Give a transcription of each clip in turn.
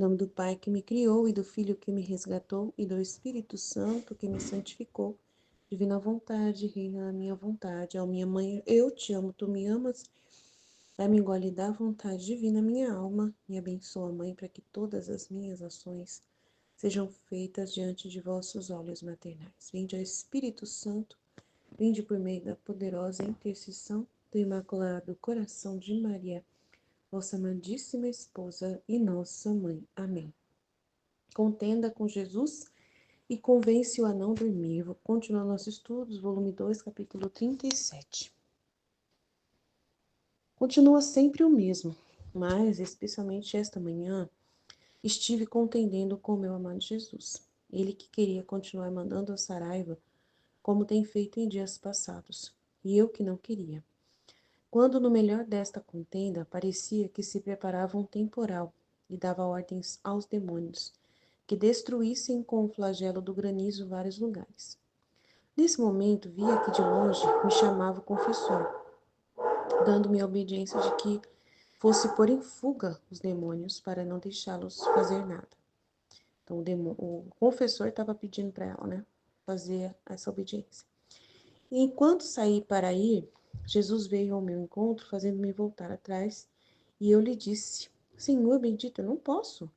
nome do Pai que me criou, e do Filho que me resgatou, e do Espírito Santo que me santificou. Divina vontade, reina na minha vontade. Ó minha mãe, eu te amo, tu me amas. Dá-me engole da vontade divina, minha alma. Me abençoa, Mãe, para que todas as minhas ações sejam feitas diante de vossos olhos maternais. Vinde, ó Espírito Santo, vinde por meio da poderosa intercessão do Imaculado Coração de Maria, vossa amadíssima esposa e nossa mãe. Amém. Contenda com Jesus e convence-o a não dormir. Vou continuar nossos estudos, volume 2, capítulo 37. Continua sempre o mesmo, mas, especialmente esta manhã, estive contendendo com meu amado Jesus. Ele que queria continuar mandando a Saraiva, como tem feito em dias passados, e eu que não queria. Quando no melhor desta contenda, parecia que se preparava um temporal e dava ordens aos demônios, que destruíssem com o flagelo do granizo vários lugares. Nesse momento, via que de longe me chamava o confessor, dando-me a obediência de que fosse pôr em fuga os demônios para não deixá-los fazer nada. Então, o confessor estava pedindo para ela, né, fazer essa obediência. E enquanto saí para ir, Jesus veio ao meu encontro, fazendo-me voltar atrás, e eu lhe disse: Senhor bendito, eu não posso,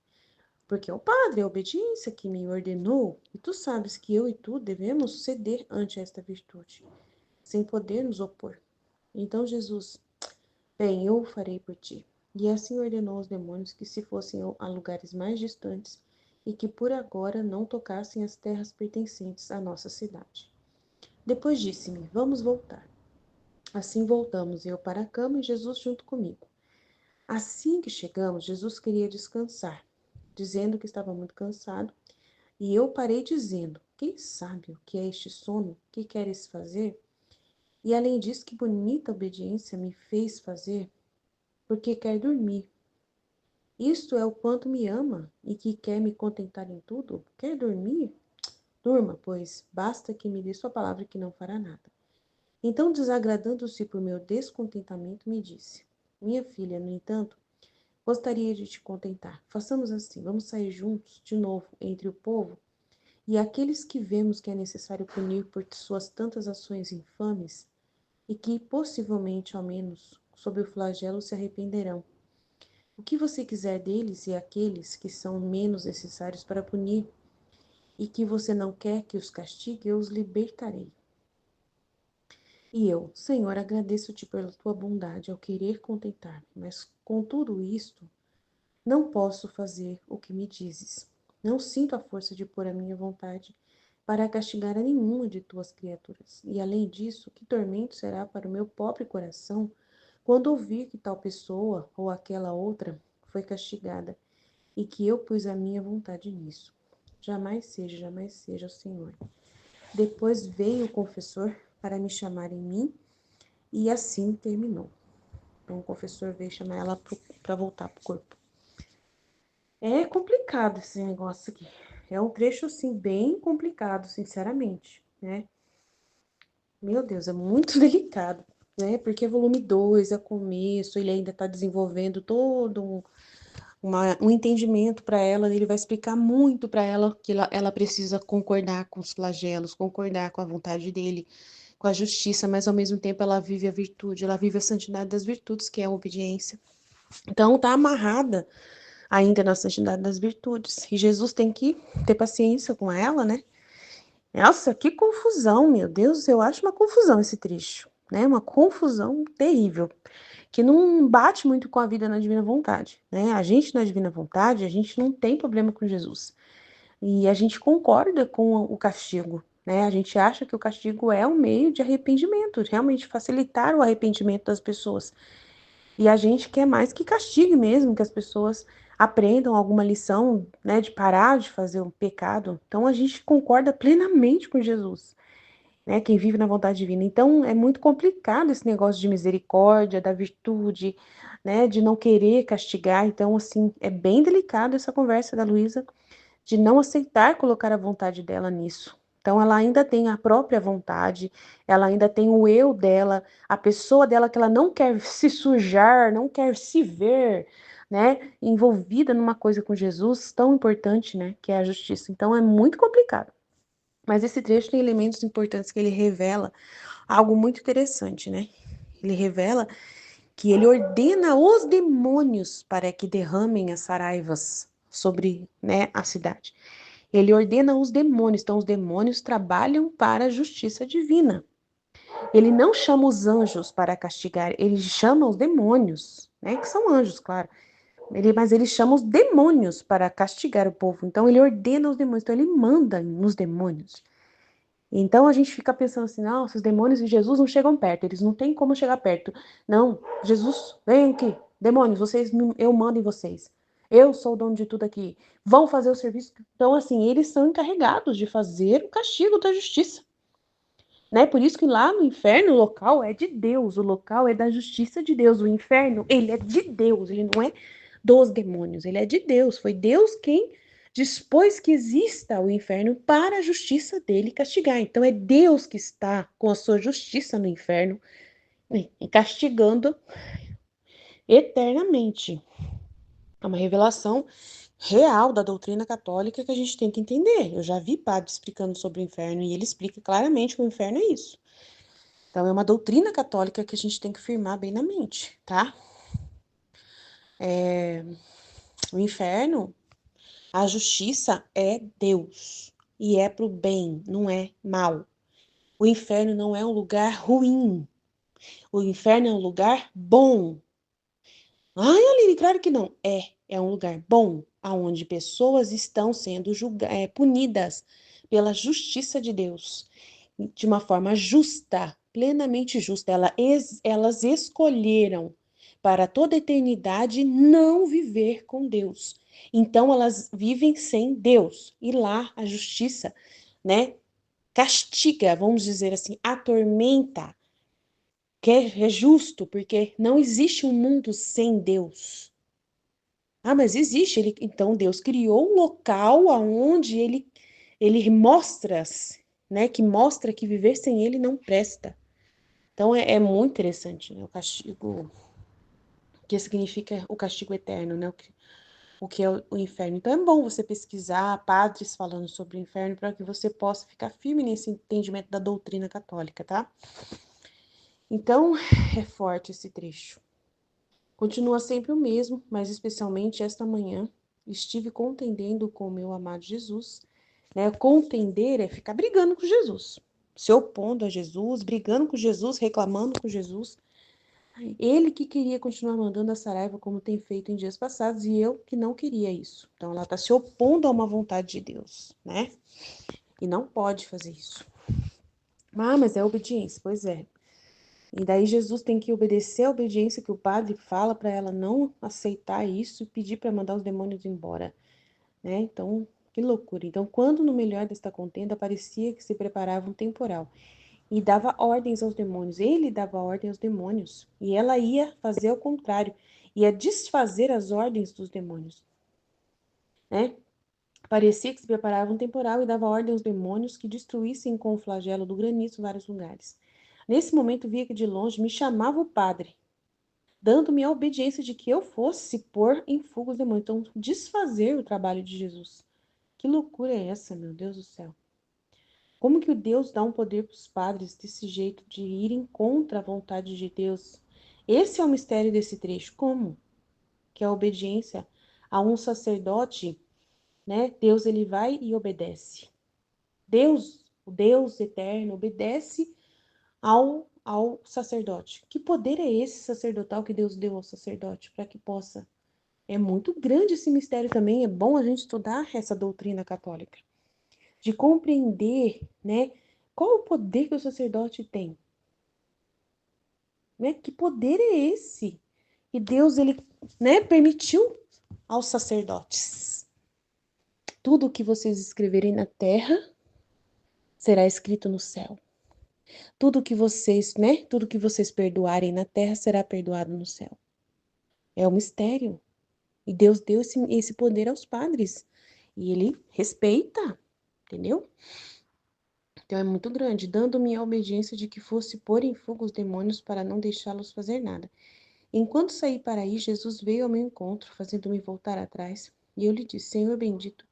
porque é o Padre, a obediência que me ordenou, e tu sabes que eu e tu devemos ceder ante esta virtude, sem poder nos opor. Então Jesus: Bem, eu o farei por ti. E assim ordenou aos demônios que se fossem a lugares mais distantes e que por agora não tocassem as terras pertencentes à nossa cidade. Depois disse-me: Vamos voltar. Assim voltamos, eu para a cama e Jesus junto comigo. Assim que chegamos, Jesus queria descansar, dizendo que estava muito cansado, e eu parei dizendo: Quem sabe o que é este sono? Que queres fazer? E além disso, que bonita obediência me fez fazer, porque quer dormir. Isto é o quanto me ama e que quer me contentar em tudo? Quer dormir? Durma, pois basta que me dê sua palavra que não fará nada. Então, desagradando-se por meu descontentamento, me disse: Minha filha, no entanto, gostaria de te contentar. Façamos assim, vamos sair juntos, de novo, entre o povo, e aqueles que vemos que é necessário punir por suas tantas ações infames, e que, possivelmente, ao menos, sob o flagelo, se arrependerão. O que você quiser deles e aqueles que são menos necessários para punir, e que você não quer que os castigue, eu os libertarei. E eu, Senhor, agradeço-te pela tua bondade ao querer contentar-me, mas com tudo isto, não posso fazer o que me dizes. Não sinto a força de pôr a minha vontade para castigar a nenhuma de tuas criaturas. E além disso, que tormento será para o meu pobre coração quando ouvir que tal pessoa ou aquela outra foi castigada e que eu pus a minha vontade nisso. Jamais seja, Senhor. Depois veio o confessor para me chamar em mim e assim terminou. Então o confessor veio chamar ela para voltar para o corpo. É complicado esse negócio aqui. É um trecho, assim, bem complicado, sinceramente, né? Meu Deus, é muito delicado, né? Porque é volume 2, é começo, ele ainda está desenvolvendo todo um entendimento para ela, ele vai explicar muito para ela que ela precisa concordar com os flagelos, concordar com a vontade dele, com a justiça, mas ao mesmo tempo ela vive a virtude, ela vive a santidade das virtudes, que é a obediência. Então tá amarrada ainda na santidade das virtudes. E Jesus tem que ter paciência com ela, né? Nossa, que confusão, meu Deus, eu acho uma confusão esse trecho, né? Uma confusão terrível, que não bate muito com a vida na divina vontade, né? A gente na divina vontade, a gente não tem problema com Jesus. E a gente concorda com o castigo, né? A gente acha que o castigo é um meio de arrependimento, realmente facilitar o arrependimento das pessoas. E a gente quer mais que castigue mesmo, que as pessoas aprendam alguma lição, né, de parar de fazer um pecado. Então a gente concorda plenamente com Jesus, né, quem vive na vontade divina. Então é muito complicado esse negócio de misericórdia, da virtude, né, de não querer castigar. Então, assim, é bem delicado essa conversa da Luísa de não aceitar colocar a vontade dela nisso. Então, ela ainda tem a própria vontade, ela ainda tem o eu dela, a pessoa dela que ela não quer se sujar, não quer se ver, né, envolvida numa coisa com Jesus tão importante, né, que é a justiça. Então é muito complicado. Mas esse trecho tem elementos importantes que ele revela algo muito interessante, né? Ele revela que ele ordena os demônios para que derramem as saraivas sobre, né, a cidade. Ele ordena os demônios, então os demônios trabalham para a justiça divina. Ele não chama os anjos para castigar, ele chama os demônios, né, que são anjos, claro. Mas ele chama os demônios para castigar o povo. Então ele ordena os demônios, então ele manda nos demônios. Então a gente fica pensando assim, nossa, os demônios de Jesus não chegam perto, eles não têm como chegar perto. Não, Jesus, vem aqui, demônios, eu mando em vocês. Eu sou o dono de tudo aqui. Vão fazer o serviço. Então, assim, eles são encarregados de fazer o castigo da justiça. Né? Por isso que lá no inferno o local é de Deus, o local é da justiça de Deus. O inferno, ele é de Deus, ele não é dos demônios, ele é de Deus. Foi Deus quem dispôs que exista o inferno para a justiça dele castigar. Então é Deus que está com a sua justiça no inferno, né, castigando eternamente. É uma revelação real da doutrina católica que a gente tem que entender. Eu já vi padre explicando sobre o inferno e ele explica claramente que o inferno é isso. Então, é uma doutrina católica que a gente tem que firmar bem na mente, tá? O inferno, a justiça é Deus. E é pro bem, não é mal. O inferno não é um lugar ruim. O inferno é um lugar bom. Ai, Aline, claro que não. É um lugar bom, aonde pessoas estão sendo punidas pela justiça de Deus, de uma forma justa, plenamente justa. Elas escolheram para toda a eternidade não viver com Deus. Então elas vivem sem Deus. E lá a justiça, né, castiga, vamos dizer assim, atormenta, que é justo, porque não existe um mundo sem Deus. Ah, mas existe. Então, Deus criou um local onde ele mostra, né? Que mostra que viver sem ele não presta. Então, é muito interessante, né? O castigo, o que significa o castigo eterno, né? O que é o inferno. Então, é bom você pesquisar padres falando sobre o inferno para que você possa ficar firme nesse entendimento da doutrina católica, tá? Então, é forte esse trecho. Continua sempre o mesmo, mas especialmente esta manhã estive contendendo com o meu amado Jesus, né? Contender é ficar brigando com Jesus, se opondo a Jesus, brigando com Jesus, reclamando com Jesus. Ele que queria continuar mandando a Saraiva como tem feito em dias passados e eu que não queria isso. Então ela está se opondo a uma vontade de Deus, né? E não pode fazer isso. Ah, mas é obediência. Pois é. E daí Jesus tem que obedecer a obediência que o padre fala para ela não aceitar isso e pedir para mandar os demônios embora, né? Então, que loucura. Então, quando no melhor desta contenda parecia que se preparava um temporal e dava ordens aos demônios, ele dava ordem aos demônios e ela ia fazer o contrário, ia desfazer as ordens dos demônios, né? Parecia que se preparava um temporal e dava ordem aos demônios que destruíssem com o flagelo do granizo vários lugares. Nesse momento, via que de longe me chamava o padre, dando-me a obediência de que eu fosse pôr em fuga os demônios. Então, desfazer o trabalho de Jesus. Que loucura é essa, meu Deus do céu? Como que o Deus dá um poder para os padres desse jeito de irem contra a vontade de Deus? Esse é o mistério desse trecho. Como? Que a obediência a um sacerdote, né? Deus ele vai e obedece. Deus, o Deus eterno, obedece ao sacerdote. Que poder é esse sacerdotal que Deus deu ao sacerdote para que possa? É muito grande esse mistério também, é bom a gente estudar essa doutrina católica, de compreender, né, qual o poder que o sacerdote tem, né? Que poder é esse? E Deus ele, né, permitiu aos sacerdotes. Tudo o que vocês escreverem na terra será escrito no céu. Tudo que vocês, né, tudo que vocês perdoarem na terra será perdoado no céu. É um mistério. E Deus deu esse poder aos padres. E ele respeita, entendeu? Então é muito grande, dando-me a obediência de que fosse pôr em fuga os demônios para não deixá-los fazer nada. Enquanto saí para aí, Jesus veio ao meu encontro, fazendo-me voltar atrás. E eu lhe disse: Senhor bendito,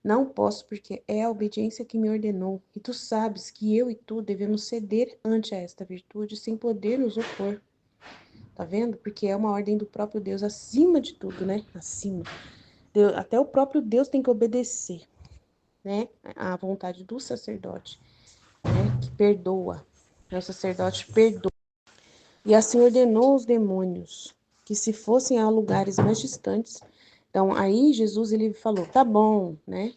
não posso, porque é a obediência que me ordenou. E tu sabes que eu e tu devemos ceder ante a esta virtude, sem poder nos opor. Tá vendo? Porque é uma ordem do próprio Deus, acima de tudo, né? Acima. Deus, até o próprio Deus tem que obedecer, né? À vontade do sacerdote, né? Que perdoa. O sacerdote perdoa. E assim ordenou os demônios que se fossem a lugares mais distantes. Então, aí Jesus, ele falou, tá bom, né?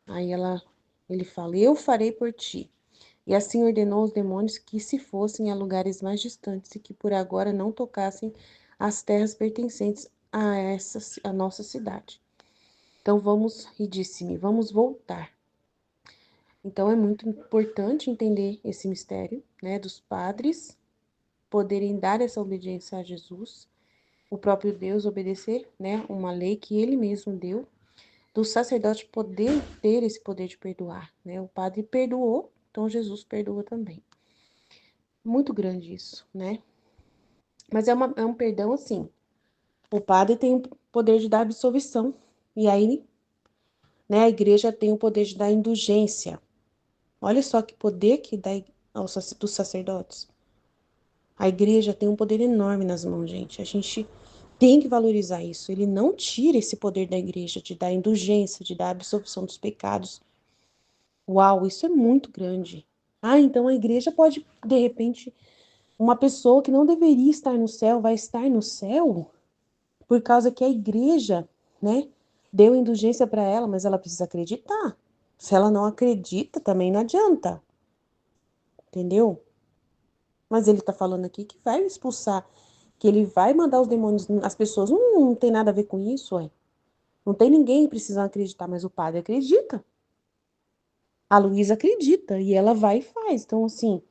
Aí ele fala, eu farei por ti. E assim ordenou os demônios que se fossem a lugares mais distantes e que por agora não tocassem as terras pertencentes a nossa cidade. Então e disse-me, vamos voltar. Então é muito importante entender esse mistério, né, dos padres poderem dar essa obediência a Jesus, o próprio Deus obedecer, né, uma lei que ele mesmo deu, do sacerdote poder ter esse poder de perdoar, né? O padre perdoou, então Jesus perdoa também. Muito grande isso, né? Mas é um perdão assim. O padre tem o poder de dar absolvição, e aí, né, a igreja tem o poder de dar indulgência. Olha só que poder que dá dos sacerdotes. A igreja tem um poder enorme nas mãos, gente. A gente tem que valorizar isso. Ele não tira esse poder da igreja de dar indulgência, de dar absolvição dos pecados. Uau, isso é muito grande. Ah, então a igreja pode, de repente, uma pessoa que não deveria estar no céu vai estar no céu por causa que a igreja, né, deu indulgência para ela, mas ela precisa acreditar. Se ela não acredita, também não adianta. Entendeu? Mas ele tá falando aqui que vai expulsar, que ele vai mandar os demônios, as pessoas não tem nada a ver com isso, ué. Não tem ninguém precisando acreditar, mas o padre acredita. A Luísa acredita e ela vai e faz. Então, assim,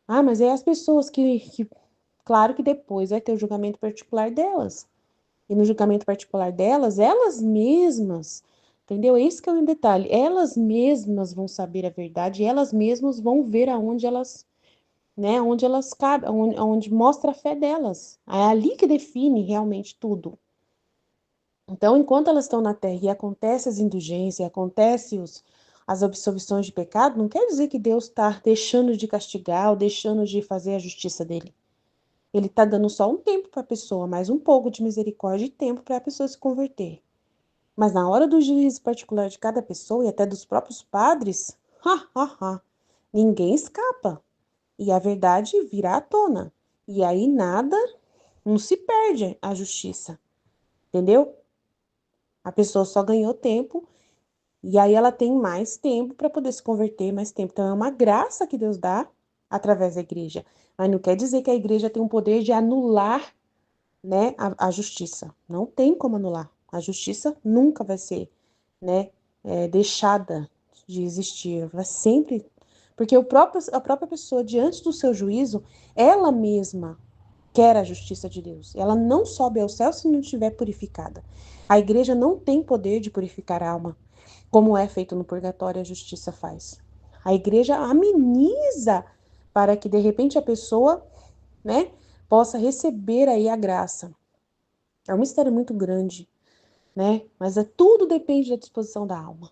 mas é as pessoas claro que depois vai ter o julgamento particular delas. E no julgamento particular delas, elas mesmas, entendeu? Esse que é o detalhe. Elas mesmas vão saber a verdade, elas mesmas vão ver aonde elas, né, onde elas cabem, onde mostra a fé delas. É ali que define realmente tudo. Então, enquanto elas estão na terra e acontece as indulgências, acontece as absolvições de pecado, não quer dizer que Deus está deixando de castigar ou deixando de fazer a justiça dele. Ele está dando só um tempo para a pessoa, mais um pouco de misericórdia e tempo para a pessoa se converter. Mas na hora do juízo particular de cada pessoa e até dos próprios padres, ninguém escapa. E a verdade virá à tona. E aí nada, não se perde a justiça. Entendeu? A pessoa só ganhou tempo e aí ela tem mais tempo para poder se converter, mais tempo. Então é uma graça que Deus dá através da igreja. Mas não quer dizer que a igreja tem o poder de anular, né, a justiça. Não tem como anular. A justiça nunca vai ser, né, deixada de existir. Vai sempre. Porque a própria pessoa, diante do seu juízo, ela mesma quer a justiça de Deus. Ela não sobe ao céu se não estiver purificada. A igreja não tem poder de purificar a alma, como é feito no purgatório, a justiça faz. A igreja ameniza para que, de repente, a pessoa, né, possa receber aí a graça. É um mistério muito grande, né? Mas tudo depende da disposição da alma.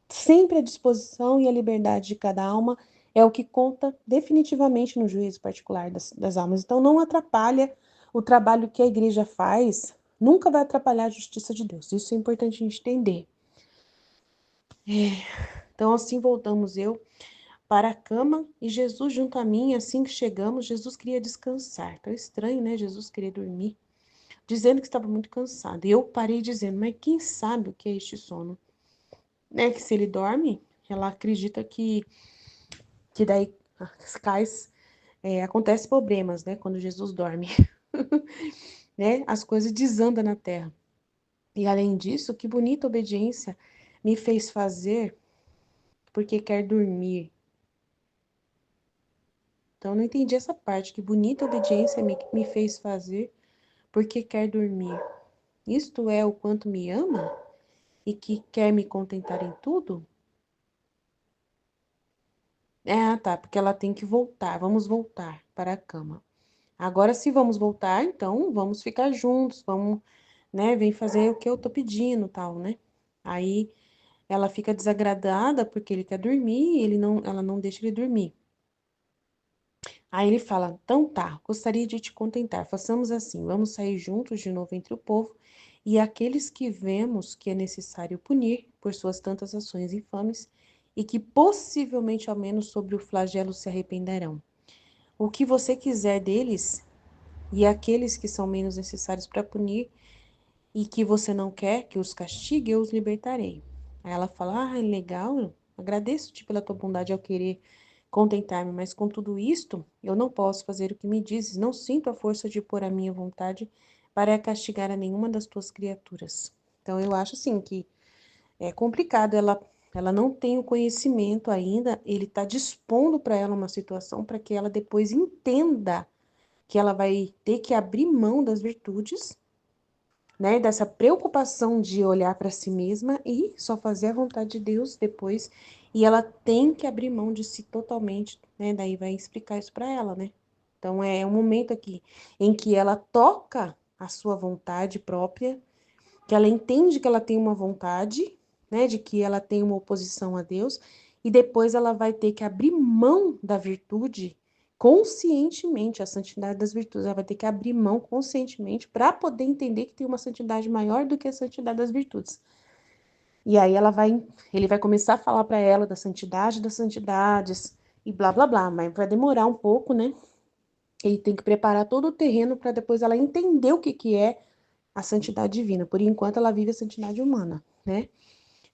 Sempre a disposição e a liberdade de cada alma é o que conta definitivamente no juízo particular das almas. Então, não atrapalha o trabalho que a igreja faz, nunca vai atrapalhar a justiça de Deus. Isso é importante a gente entender. Então, assim voltamos eu para a cama e Jesus junto a mim. Assim que chegamos, Jesus queria descansar. Tão estranho, né? Jesus queria dormir, dizendo que estava muito cansado. E eu parei dizendo, mas quem sabe o que é este sono? Né? Que se ele dorme, ela acredita que daí cais, acontece problemas, né? Quando Jesus dorme, né? As coisas desandam na terra. E além disso, que bonita obediência me fez fazer porque quer dormir. Então, não entendi essa parte. Que bonita obediência me fez fazer porque quer dormir. Isto é o quanto me ama e que quer me contentar em tudo? Tá, porque ela tem que voltar. Vamos voltar para a cama. Agora, se vamos voltar, então vamos ficar juntos, vamos, né, vem fazer o que eu tô pedindo, tal, né? Aí ela fica desagradada porque ele quer dormir, ela não deixa ele dormir. Aí ele fala: então tá, gostaria de te contentar. Façamos assim: vamos sair juntos de novo entre o povo, e aqueles que vemos que é necessário punir por suas tantas ações infames, e que possivelmente ao menos sobre o flagelo se arrependerão. O que você quiser deles, e aqueles que são menos necessários para punir, e que você não quer que os castigue, eu os libertarei. Aí ela fala: ah, legal, agradeço-te pela tua bondade ao querer contentar-me, mas com tudo isto, eu não posso fazer o que me dizes, não sinto a força de pôr a minha vontade para castigar a nenhuma das tuas criaturas. Então, eu acho assim que é complicado, ela não tem o conhecimento ainda, ele está dispondo para ela uma situação para que ela depois entenda que ela vai ter que abrir mão das virtudes, né, dessa preocupação de olhar para si mesma e só fazer a vontade de Deus depois, e ela tem que abrir mão de si totalmente, né? Daí vai explicar isso para ela, né? Então é um momento aqui em que ela toca a sua vontade própria, que ela entende que ela tem uma vontade, né, de que ela tem uma oposição a Deus, e depois ela vai ter que abrir mão da virtude conscientemente, a santidade das virtudes, ela vai ter que abrir mão conscientemente para poder entender que tem uma santidade maior do que a santidade das virtudes. E aí ele vai começar a falar para ela da santidade das santidades e blá blá blá, mas vai demorar um pouco, né? Ele tem que preparar todo o terreno para depois ela entender o que que é a santidade divina. Por enquanto, ela vive a santidade humana, né?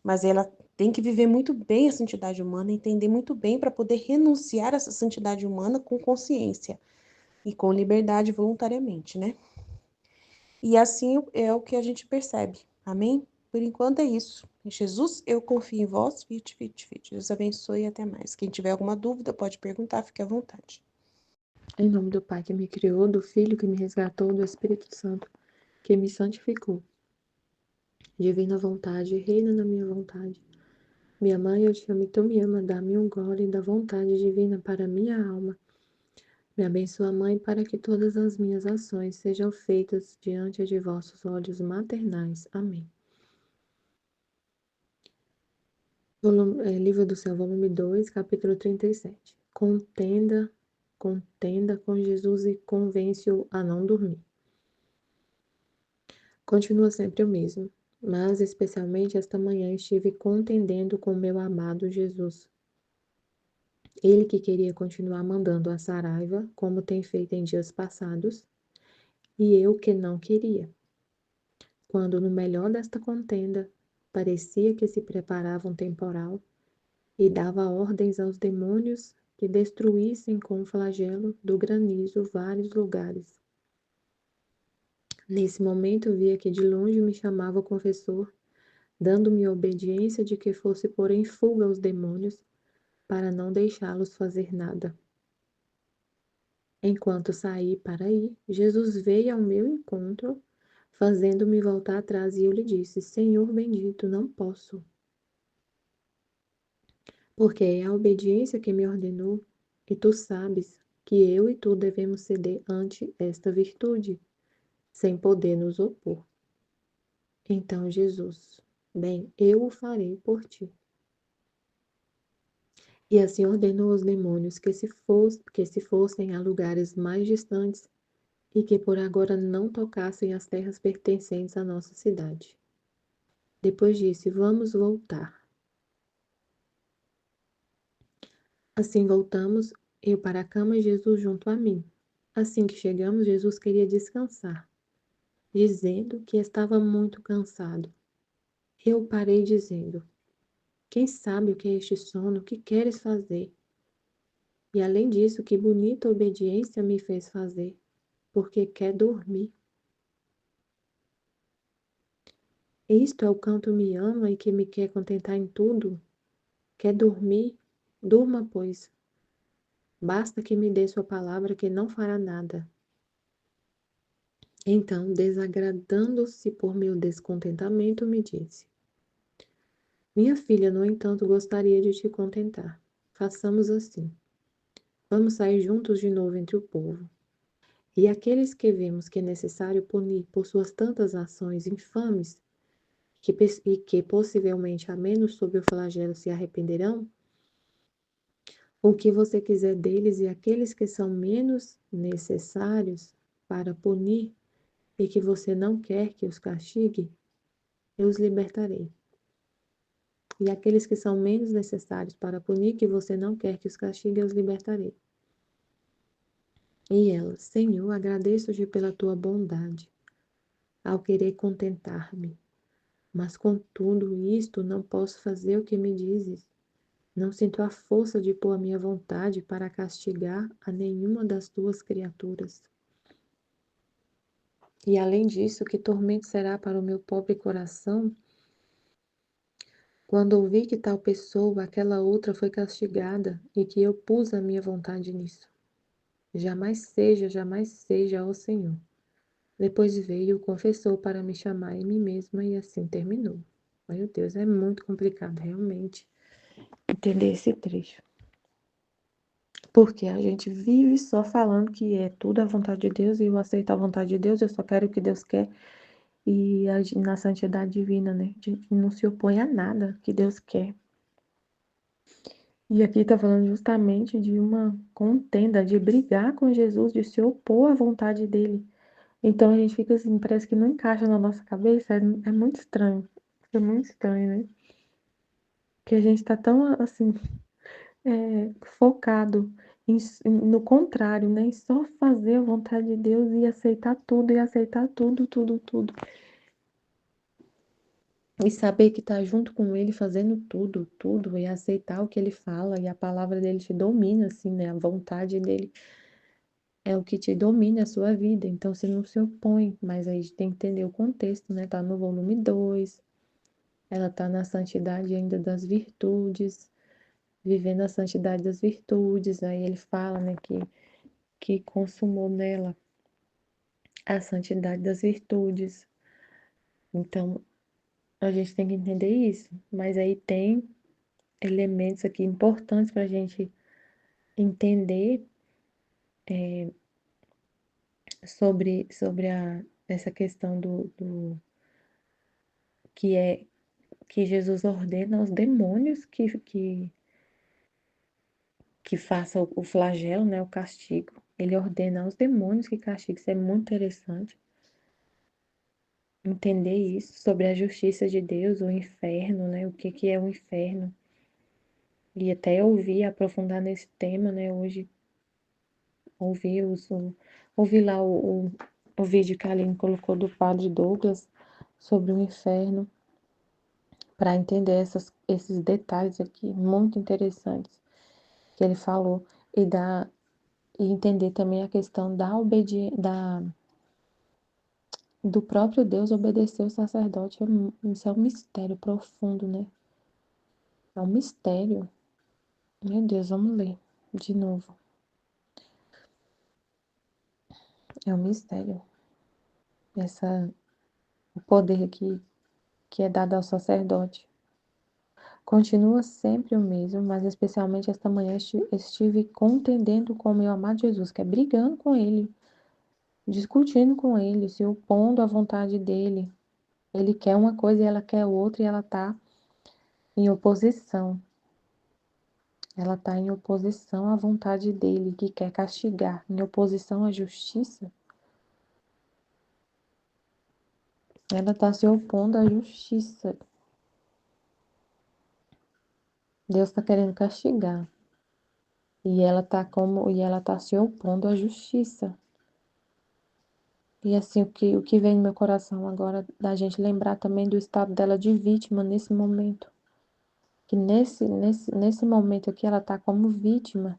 Mas ela tem que viver muito bem a santidade humana, entender muito bem para poder renunciar a essa santidade humana com consciência e com liberdade voluntariamente, né? E assim é o que a gente percebe. Amém? Por enquanto é isso. Em Jesus, eu confio em vós. Fit, fit, fit. Deus abençoe e até mais. Quem tiver alguma dúvida, pode perguntar, fique à vontade. Em nome do Pai que me criou, do Filho que me resgatou, do Espírito Santo que me santificou. Divina vontade, reina na minha vontade. Minha mãe, eu te amo e tu me ama, dá-me um gole da vontade divina para minha alma. Me abençoa, Mãe, para que todas as minhas ações sejam feitas diante de vossos olhos maternais. Amém. Livro do Céu, volume 2, capítulo 37. Contenda com Jesus e convence-o a não dormir. Continua sempre o mesmo, mas especialmente esta manhã estive contendendo com meu amado Jesus. Ele que queria continuar mandando a Saraiva, como tem feito em dias passados, e eu que não queria. Quando no melhor desta contenda, parecia que se preparava um temporal e dava ordens aos demônios que destruíssem com o flagelo do granizo vários lugares. Nesse momento via que de longe me chamava o confessor, dando-me obediência de que fosse pôr em fuga os demônios, para não deixá-los fazer nada. Enquanto saí para ir, Jesus veio ao meu encontro, fazendo-me voltar atrás, e eu lhe disse: Senhor bendito, não posso. Porque é a obediência que me ordenou, e tu sabes que eu e tu devemos ceder ante esta virtude, sem poder nos opor. Então Jesus, bem, eu o farei por ti. E assim ordenou aos demônios que se fossem a lugares mais distantes e que por agora não tocassem as terras pertencentes à nossa cidade. Depois disse: Vamos voltar. Assim voltamos, eu para a cama e Jesus junto a mim. Assim que chegamos, Jesus queria descansar, dizendo que estava muito cansado. Eu parei dizendo: Quem sabe o que é este sono? O que queres fazer? E além disso, que bonita obediência me fez fazer, porque quer dormir. Isto é o canto me ama e que me quer contentar em tudo? Quer dormir? Durma, pois. Basta que me dê sua palavra que não fará nada. Então, desagradando-se por meu descontentamento, me disse: Minha filha, no entanto, gostaria de te contentar. Façamos assim. Vamos sair juntos de novo entre o povo. E aqueles que vemos que é necessário punir por suas tantas ações infames, e que possivelmente a menos sob o flagelo se arrependerão, o que você quiser deles e aqueles que são menos necessários para punir e que você não quer que os castigue, eu os libertarei. E aqueles que são menos necessários para punir, que você não quer que os castigue, eu os libertarei. E ela, Senhor, agradeço-te pela tua bondade, ao querer contentar-me. Mas com tudo isto não posso fazer o que me dizes. Não sinto a força de pôr a minha vontade para castigar a nenhuma das tuas criaturas. E além disso, que tormento será para o meu pobre coração quando ouvi que tal pessoa, aquela outra, foi castigada e que eu pus a minha vontade nisso. Jamais seja, ó Senhor. Depois veio, confessou para me chamar em mim mesma e assim terminou. Meu Deus, é muito complicado, realmente, entender esse trecho. Porque a gente vive só falando que é tudo a vontade de Deus e eu aceito a vontade de Deus, eu só quero o que Deus quer. E na santidade divina, né? A gente não se opõe a nada que Deus quer. E aqui está falando justamente de uma contenda, de brigar com Jesus, de se opor à vontade dele. Então a gente fica assim, parece que não encaixa na nossa cabeça, é muito estranho. É muito estranho, né? Que a gente está tão assim, focado no contrário, né? Em só fazer a vontade de Deus e aceitar tudo, tudo, tudo. E saber que tá junto com ele fazendo tudo, tudo, e aceitar o que ele fala, e a palavra dele te domina, assim, né? A vontade dele é o que te domina a sua vida, então você não se opõe, mas aí a gente tem que entender o contexto, né? Tá no volume 2, ela tá na santidade ainda das virtudes, vivendo a santidade das virtudes, aí ele fala, né, que consumou nela a santidade das virtudes. Então, a gente tem que entender isso, mas aí tem elementos aqui importantes para a gente entender sobre essa questão que é que Jesus ordena aos demônios que façam o flagelo, né, o castigo. Ele ordena aos demônios que castiguem. Isso é muito interessante. Entender isso sobre a justiça de Deus, o inferno, né, o que é o inferno. E até ouvir, aprofundar nesse tema, né, hoje, ouvir, ouvir lá o vídeo que a Aline colocou do Padre Douglas sobre o inferno, para entender esses detalhes aqui, muito interessantes, que ele falou, e entender também a questão da obediência, do próprio Deus obedecer o sacerdote. Isso é um mistério profundo, né? É um mistério. Meu Deus, vamos ler de novo. É um mistério. O poder que é dado ao sacerdote. Continua sempre o mesmo, mas especialmente esta manhã estive contendendo com o meu amado Jesus, que é brigando com ele, discutindo com ele, se opondo à vontade dele. Ele quer uma coisa e ela quer outra, e ela está em oposição. Ela está em oposição à vontade dele, que quer castigar, em oposição à justiça. Ela está se opondo à justiça. Deus está querendo castigar. E ela tá se opondo à justiça. E assim, o que vem no meu coração agora, da gente lembrar também do estado dela de vítima nesse momento. Que nesse momento aqui ela tá como vítima.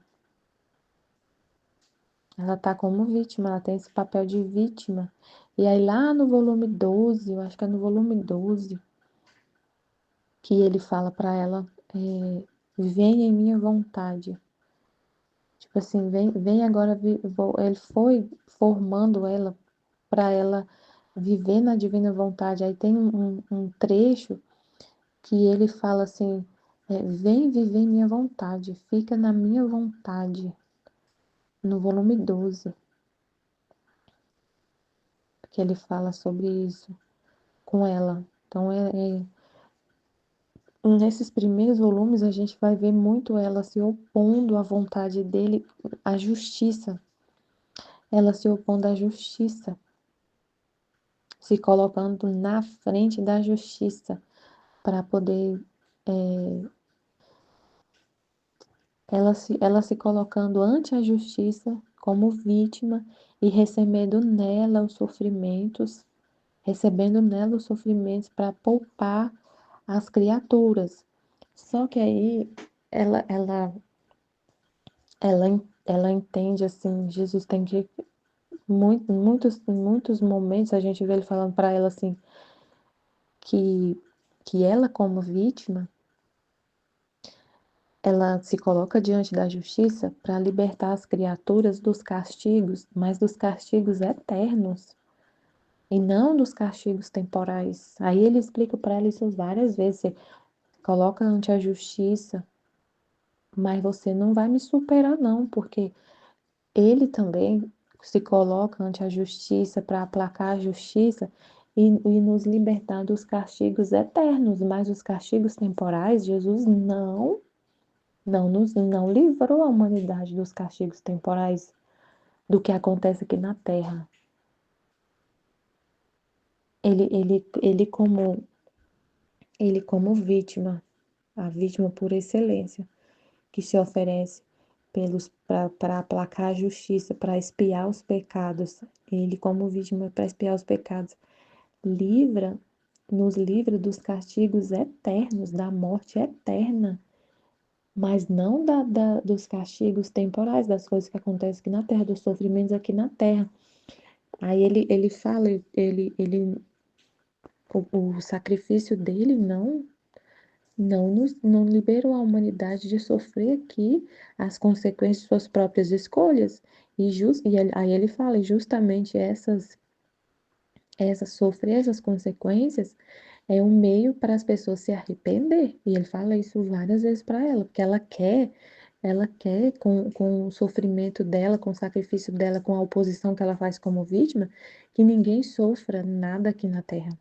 Ela tá como vítima, ela tem esse papel de vítima. E aí lá no volume 12, eu acho que é no volume 12, que ele fala para ela, vem em minha vontade. Tipo assim, vem agora, ele foi formando ela para ela viver na divina vontade. Aí tem um trecho que ele fala assim, vem viver em minha vontade, fica na minha vontade, no volume 12. que ele fala sobre isso com ela. Então, nesses primeiros volumes, a gente vai ver muito ela se opondo à vontade dele, à justiça. Ela se opondo à justiça, se colocando na frente da justiça para poder ela se colocando ante a justiça como vítima e recebendo nela os sofrimentos para poupar as criaturas. Só que aí ela, ela, ela entende assim, Jesus tem que muitos momentos a gente vê ele falando para ela assim que ela como vítima ela se coloca diante da justiça para libertar as criaturas dos castigos, mas dos castigos eternos, e não dos castigos temporais. Aí ele explica para ela isso várias vezes. Você coloca ante a justiça, mas você não vai me superar, não, porque ele também se coloca ante a justiça para aplacar a justiça e nos libertar dos castigos eternos, mas os castigos temporais, Jesus não livrou a humanidade dos castigos temporais do que acontece aqui na Terra. Ele ele como vítima, a vítima por excelência, que se oferece para aplacar a justiça, para expiar os pecados. Ele como vítima para expiar os pecados, livra, nos livra dos castigos eternos, da morte eterna, mas não dos castigos temporais, das coisas que acontecem aqui na Terra, dos sofrimentos aqui na Terra. Aí ele fala, o sacrifício dele não liberou a humanidade de sofrer aqui as consequências de suas próprias escolhas. Aí ele fala, e justamente sofrer essas consequências é um meio para as pessoas se arrepender. E ele fala isso várias vezes para ela, porque ela quer com o sofrimento dela, com o sacrifício dela, com a oposição que ela faz como vítima, que ninguém sofra nada aqui na Terra.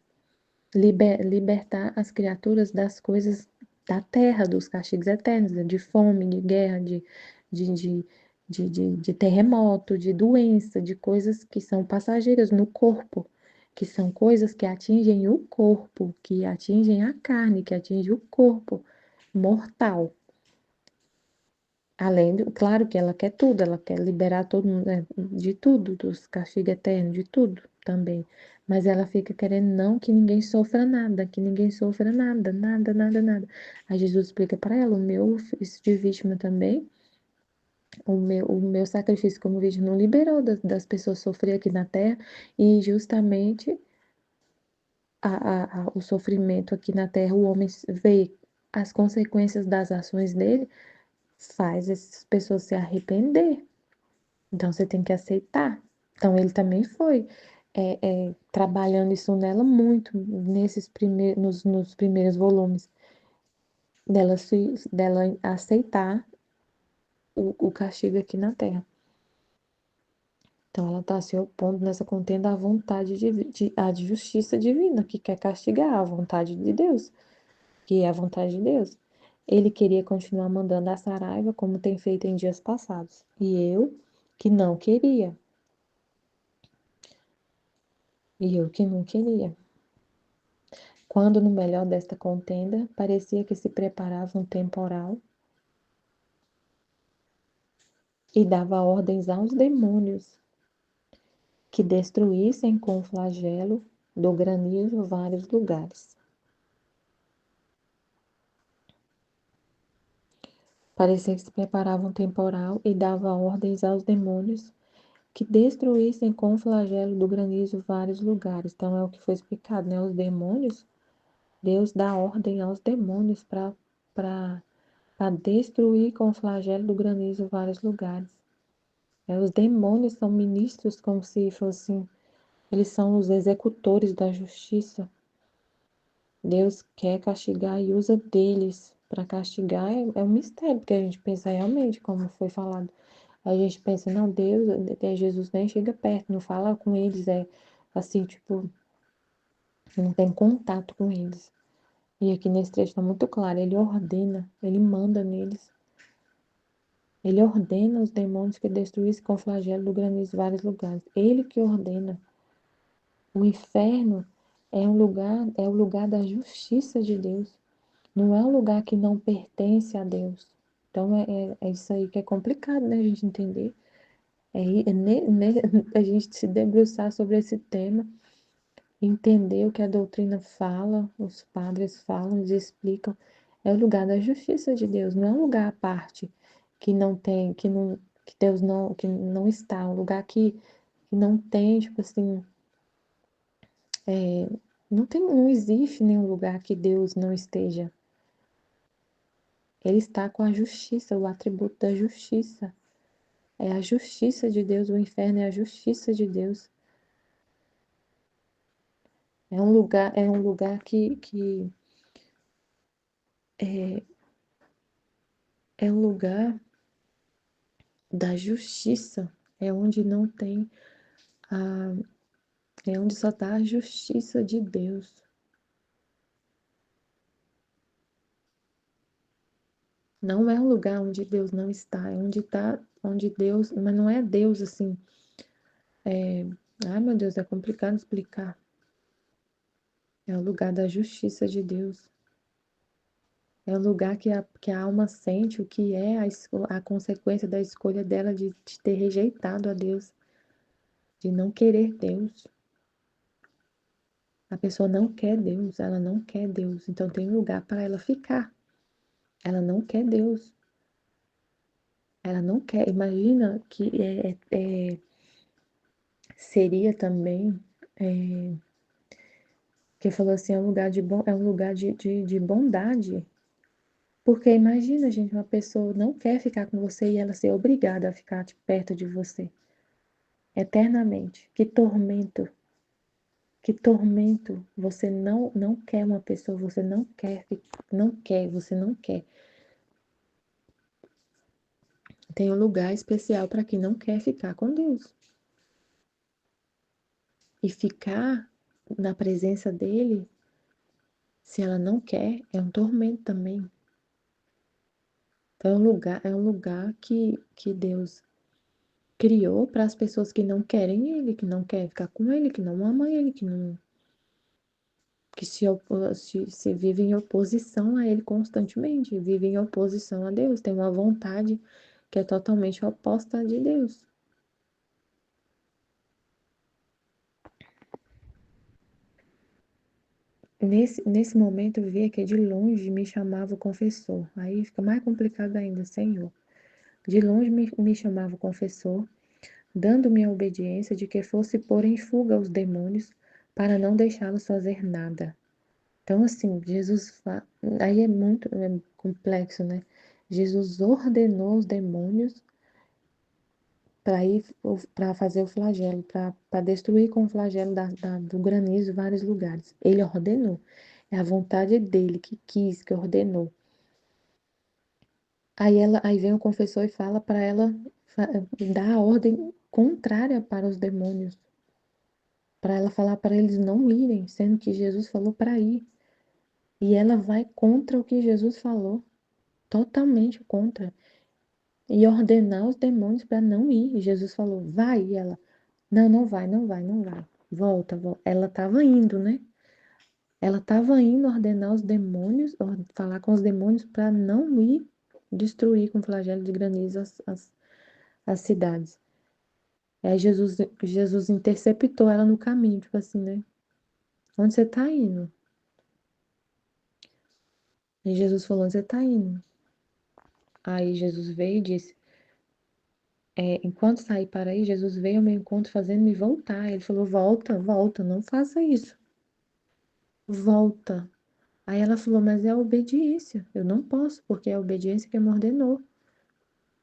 Libertar as criaturas das coisas da terra, dos castigos eternos, de fome, de guerra, de, de, de terremoto, de doença, de coisas que são passageiras no corpo, que são coisas que atingem o corpo, que atingem a carne, que atingem o corpo mortal. Claro que ela quer tudo, ela quer liberar todo mundo, de tudo, dos castigos eternos, de tudo também. Mas ela fica querendo não que ninguém sofra nada, que ninguém sofra nada, nada, nada, nada. Aí Jesus explica para ela, o meu ofício de vítima também, o meu sacrifício como vítima não liberou das pessoas sofrer aqui na terra, e justamente o sofrimento aqui na terra, o homem vê as consequências das ações dele, faz essas pessoas se arrepender. Então você tem que aceitar. Então ele também foi trabalhando isso nela muito nos primeiros volumes, dela aceitar o castigo aqui na Terra. Então ela está se opondo nessa contenda à vontade à justiça divina, que quer castigar a vontade de Deus, que é a vontade de Deus. Ele queria continuar mandando a Saraiva como tem feito em dias passados. E eu que não queria. E eu que não queria. Quando no melhor desta contenda, parecia que se preparava um temporal e dava ordens aos demônios que destruíssem com o flagelo do granizo vários lugares. Parecia que se preparava um temporal e dava ordens aos demônios que destruíssem com o flagelo do granizo vários lugares. Então é o que foi explicado, né? Os demônios, Deus dá ordem aos demônios para destruir com o flagelo do granizo vários lugares. Os demônios são ministros como se fossem, eles são os executores da justiça. Deus quer castigar e usa deles para castigar. É um mistério, porque a gente pensa realmente, como foi falado. A gente pensa, não, Deus, Jesus nem chega perto, não fala com eles, assim, tipo, não tem contato com eles. E aqui nesse trecho está muito claro, ele ordena, ele manda neles. Ele ordena os demônios que destruíssem com flagelo do granizo vários lugares. Ele que ordena. O inferno é o lugar da justiça de Deus. Não é um lugar que não pertence a Deus. Então é isso aí que é complicado, né, a gente entender. A gente se debruçar sobre esse tema, entender o que a doutrina fala, os padres falam, eles explicam. É o lugar da justiça de Deus, não é um lugar à parte que não tem, que Deus não, que não está, um lugar que não tem, tipo assim, não existe nenhum lugar que Deus não esteja. Ele está com a justiça, o atributo da justiça. É a justiça de Deus, o inferno é a justiça de Deus. É um lugar que é, é um lugar da justiça. É onde não tem a, é onde só está a justiça de Deus. Não é um lugar onde Deus não está, é onde está, onde Deus, mas não é Deus assim. Ai meu Deus, é complicado explicar. É o lugar da justiça de Deus. É o lugar que a alma sente o que é a consequência da escolha dela de ter rejeitado a Deus, de não querer Deus. A pessoa não quer Deus, ela não quer Deus. Então tem um lugar para ela ficar. Ela não quer Deus. Ela não quer. Imagina que seria também que falou assim, é um lugar de bondade. Porque imagina, gente, uma pessoa não quer ficar com você e ela ser obrigada a ficar perto de você eternamente. Que tormento. Que tormento. Você não quer uma pessoa, você não quer, não quer, você não quer. Tem um lugar especial para quem não quer ficar com Deus. E ficar na presença dele, se ela não quer, é um tormento também. Então é um lugar que Deus criou para as pessoas que não querem ele, que não querem ficar com ele, que não amam ele, que não que se vive em oposição a ele constantemente, vive em oposição a Deus, tem uma vontade que é totalmente oposta à de Deus. Nesse momento eu via que de longe me chamava o confessor. Aí fica mais complicado ainda, Senhor. De longe me chamava o confessor, dando-me a obediência de que fosse pôr em fuga os demônios, para não deixá-los fazer nada. Então, assim, aí é muito complexo, né? Jesus ordenou os demônios para ir para fazer o flagelo, para destruir com o flagelo do granizo vários lugares. Ele ordenou. É a vontade dele que quis, que ordenou. Aí vem o confessor e fala para ela dar a ordem contrária para os demônios, para ela falar para eles não irem, sendo que Jesus falou para ir. E ela vai contra o que Jesus falou, totalmente contra. E ordenar os demônios para não ir. E Jesus falou, vai. E ela, não, não vai, não vai, não vai. Volta, volta. Ela estava indo, né? Ela estava indo ordenar os demônios, falar com os demônios para não ir destruir com flagelo de granizo as cidades. Aí Jesus interceptou ela no caminho, tipo assim, né? Onde você tá indo? E Jesus falou, onde você tá indo? Aí Jesus veio e disse, enquanto saí para aí, Jesus veio ao meu encontro fazendo-me voltar. Ele falou, volta, volta, não faça isso. Volta. Aí ela falou, mas é a obediência. Eu não posso, porque é a obediência que me ordenou.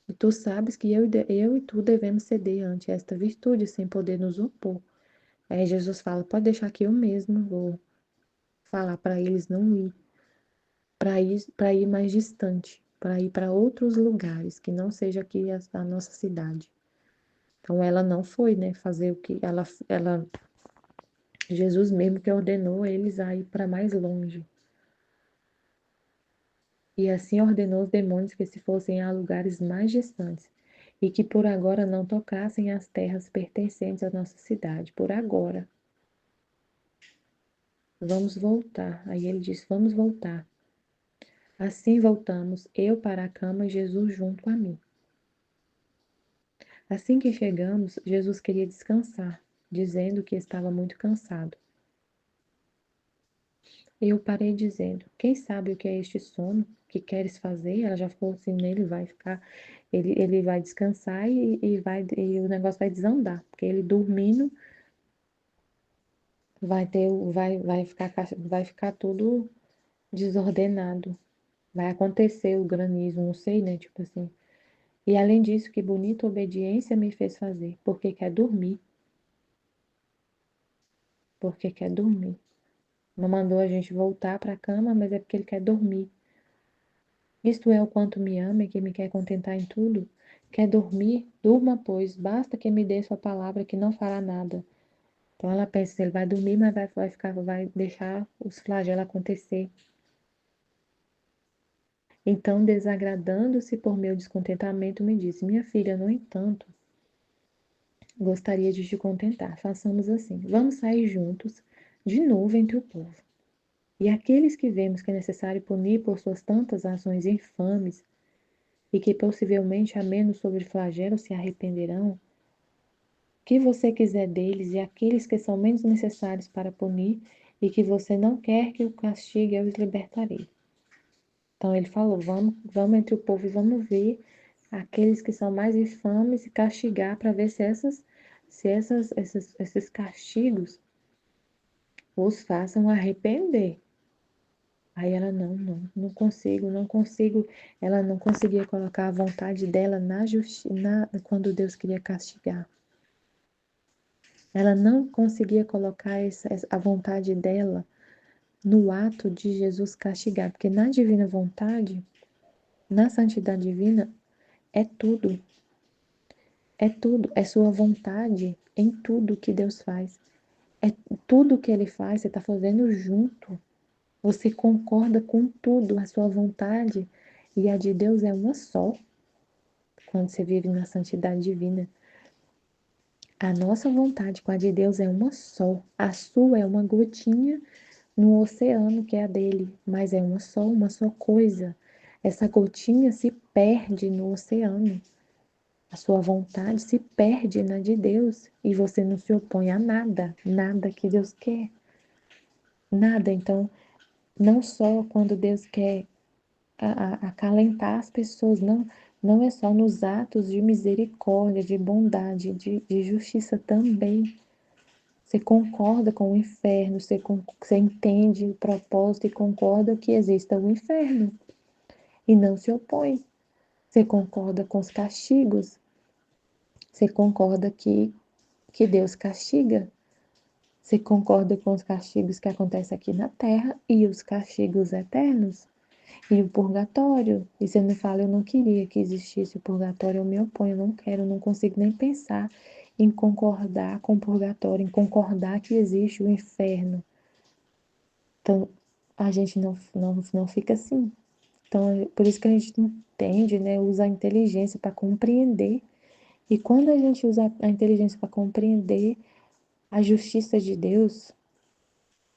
E tu sabes que eu e tu devemos ceder ante esta virtude, sem poder nos opor. Aí Jesus fala, pode deixar que eu mesmo vou falar para eles não ir, para ir mais distante, para ir para outros lugares, que não seja aqui a nossa cidade. Então ela não foi, né, fazer o que ela Jesus mesmo que ordenou eles a ir para mais longe. E assim ordenou os demônios que se fossem a lugares mais distantes, e que por agora não tocassem as terras pertencentes à nossa cidade. Por agora. Vamos voltar. Aí ele disse: vamos voltar. Assim voltamos, eu para a cama e Jesus junto a mim. Assim que chegamos, Jesus queria descansar, dizendo que estava muito cansado. Eu parei dizendo: quem sabe o que é este sono? Que queres fazer? Ela já falou assim: nele vai ficar, ele vai descansar e o negócio vai desandar, porque ele dormindo vai ficar tudo desordenado. Vai acontecer o granizo, não sei, né? Tipo assim. E além disso, que bonita obediência me fez fazer, porque quer dormir, porque quer dormir. Não mandou a gente voltar para a cama, mas é porque ele quer dormir. Isto é o quanto me ama e que me quer contentar em tudo. Quer dormir? Durma, pois, basta que me dê sua palavra que não fará nada. Então ela pensa, se ele vai dormir, mas vai deixar os flagelos acontecer. Então, desagradando-se por meu descontentamento, me disse: minha filha, no entanto, gostaria de te contentar. Façamos assim. Vamos sair juntos, de novo entre o povo. E aqueles que vemos que é necessário punir por suas tantas ações infames, e que possivelmente a menos sobre flagelo se arrependerão, que você quiser deles e aqueles que são menos necessários para punir, e que você não quer que o castigue, eu os libertarei. Então ele falou: vamos entre o povo e vamos ver aqueles que são mais infames e castigar para ver esses castigos os façam arrepender. Aí ela, não consigo, não consigo. Ela não conseguia colocar a vontade dela quando Deus queria castigar. Ela não conseguia colocar a vontade dela no ato de Jesus castigar, porque na divina vontade, na santidade divina, é tudo. É tudo, é sua vontade em tudo que Deus faz. É tudo que ele faz, você está fazendo junto. Você concorda com tudo, a sua vontade e a de Deus é uma só, quando você vive na santidade divina. A nossa vontade com a de Deus é uma só. A sua é uma gotinha no oceano que é a dele, mas é uma só coisa. Essa gotinha se perde no oceano. A sua vontade se perde na de Deus e você não se opõe a nada, nada que Deus quer. Nada. Então, não só quando Deus quer acalentar as pessoas, não é só nos atos de misericórdia, de bondade, de justiça também. Você concorda com o inferno, você entende o propósito e concorda que exista o inferno e não se opõe. Você concorda com os castigos, você concorda que Deus castiga, você concorda com os castigos que acontecem aqui na terra e os castigos eternos. E o purgatório, e você me fala: eu não queria que existisse o purgatório, eu me oponho, eu não quero, eu não consigo nem pensar em concordar com o purgatório, em concordar que existe o inferno. Então, a gente não fica assim. Então, por isso que a gente entende, né, usa a inteligência para compreender. E quando a gente usa a inteligência para compreender a justiça de Deus,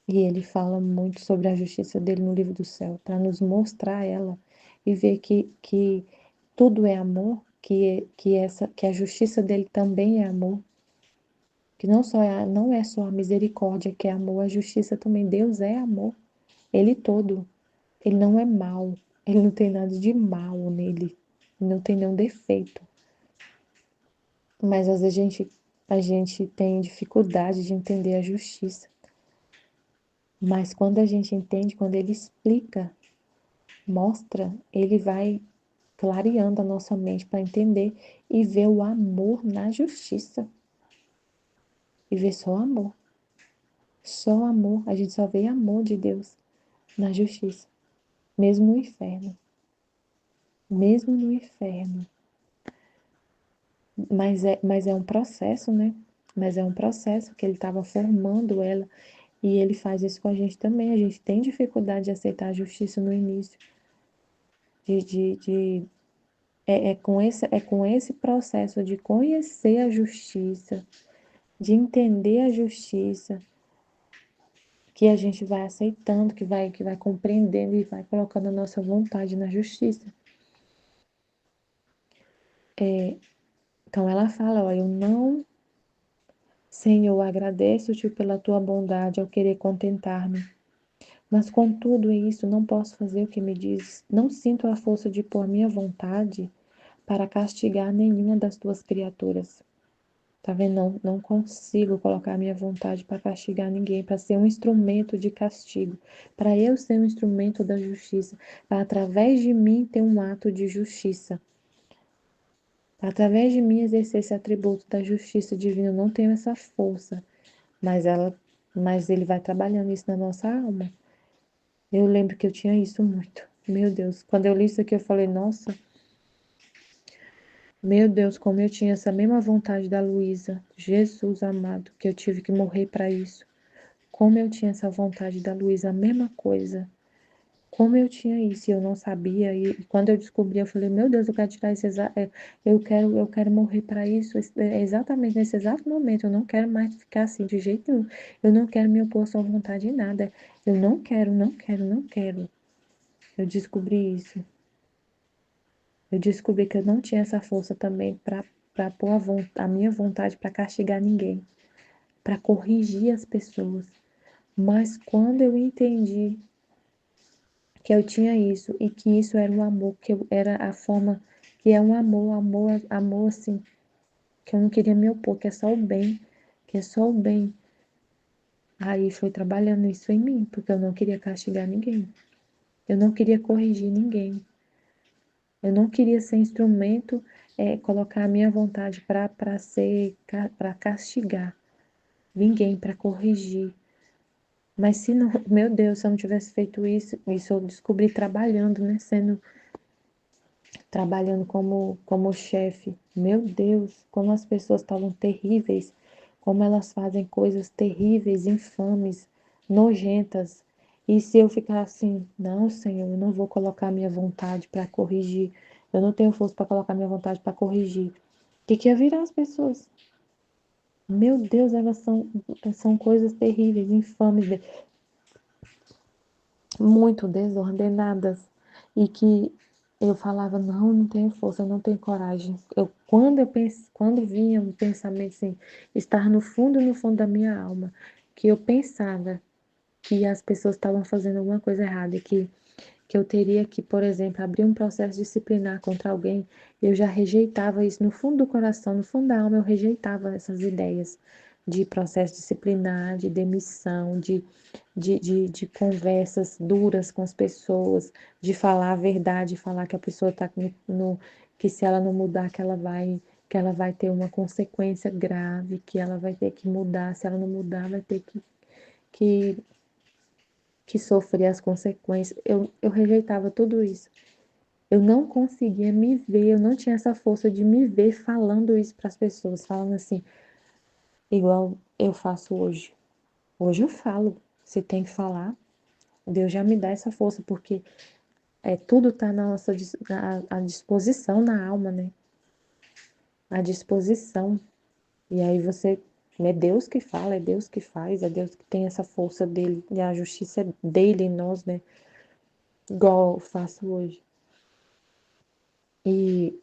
e ele fala muito sobre a justiça dele no livro do céu, para nos mostrar ela e ver que tudo é amor, que a justiça dele também é amor, que não é só a misericórdia que é amor, a justiça também. Deus é amor, ele todo. Ele não é mau, ele não tem nada de mal nele, não tem nenhum defeito. Mas às vezes a gente tem dificuldade de entender a justiça. Mas quando a gente entende, quando ele explica, mostra, ele vai clareando a nossa mente para entender e ver o amor na justiça. E ver só amor. Só amor. A gente só vê amor de Deus na justiça. Mesmo no inferno. Mesmo no inferno. Mas é um processo, né? mas é um processo que ele estava formando ela e ele faz isso com a gente também. A gente tem dificuldade de aceitar a justiça no início, de, de, de é com esse processo de conhecer a justiça, de entender a justiça, que a gente vai aceitando, que vai compreendendo e vai colocando a nossa vontade na justiça. Então ela fala, ó, eu não, Senhor, agradeço-te pela tua bondade ao querer contentar-me. Mas com tudo isso, não posso fazer o que me dizes. Não sinto a força de pôr minha vontade para castigar nenhuma das tuas criaturas. Tá vendo? Não consigo colocar minha vontade para castigar ninguém, para ser um instrumento de castigo, para eu ser um instrumento da justiça, para através de mim ter um ato de justiça, para através de mim exercer esse atributo da justiça divina. Eu não tenho essa força, mas ele vai trabalhando isso na nossa alma. Eu lembro que eu tinha isso muito. Meu Deus, quando eu li isso aqui, eu falei, nossa, meu Deus, como eu tinha essa mesma vontade da Luísa. Jesus amado, que eu tive que morrer para isso. Como eu tinha essa vontade da Luísa, a mesma coisa. Como eu tinha isso e eu não sabia. E quando eu descobri, eu falei, meu Deus, eu quero tirar eu quero morrer para isso. Exatamente nesse exato momento. Eu não quero mais ficar assim de jeito nenhum. Eu não quero me opor à sua vontade em nada. Eu não quero, não quero, não quero. Eu descobri isso. Eu descobri que eu não tinha essa força também para pôr a minha vontade para castigar ninguém, para corrigir as pessoas. Mas quando eu entendi que eu tinha isso e que isso era um amor, era a forma que é um amor, amor, amor assim, que eu não queria me opor, que é só o bem, que é só o bem. Aí foi trabalhando isso em mim, porque eu não queria castigar ninguém. Eu não queria corrigir ninguém. Eu não queria ser instrumento, colocar a minha vontade para castigar ninguém, para corrigir. Mas se não, meu Deus, se eu não tivesse feito isso eu descobri trabalhando, né? Trabalhando como chefe. Meu Deus, como as pessoas estavam terríveis, como elas fazem coisas terríveis, infames, nojentas. E se eu ficar assim, não, Senhor, eu não vou colocar minha vontade para corrigir, eu não tenho força para colocar minha vontade para corrigir. O que ia virar as pessoas? Meu Deus, elas são coisas terríveis, infames, muito desordenadas e que eu falava, não tenho força, eu não tenho coragem. Quando vinha um pensamento assim, estar no fundo da minha alma, que eu pensava que as pessoas estavam fazendo alguma coisa errada e que eu teria que, por exemplo, abrir um processo disciplinar contra alguém, eu já rejeitava isso no fundo do coração, no fundo da alma, eu rejeitava essas ideias de processo disciplinar, de demissão, de conversas duras com as pessoas, de falar a verdade, falar que a pessoa está que se ela não mudar, que ela vai ter uma consequência grave, que ela vai ter que mudar, se ela não mudar, vai ter que, que sofrer as consequências. Eu rejeitava tudo isso. Eu não conseguia me ver, eu não tinha essa força de me ver falando isso para as pessoas, falando assim, igual eu faço hoje. Hoje eu falo, se tem que falar, Deus já me dá essa força, porque tudo está à disposição na alma, né? À disposição. E aí é Deus que fala, é Deus que faz, é Deus que tem essa força dele, e a justiça é dele em nós, né? Igual eu faço hoje. E,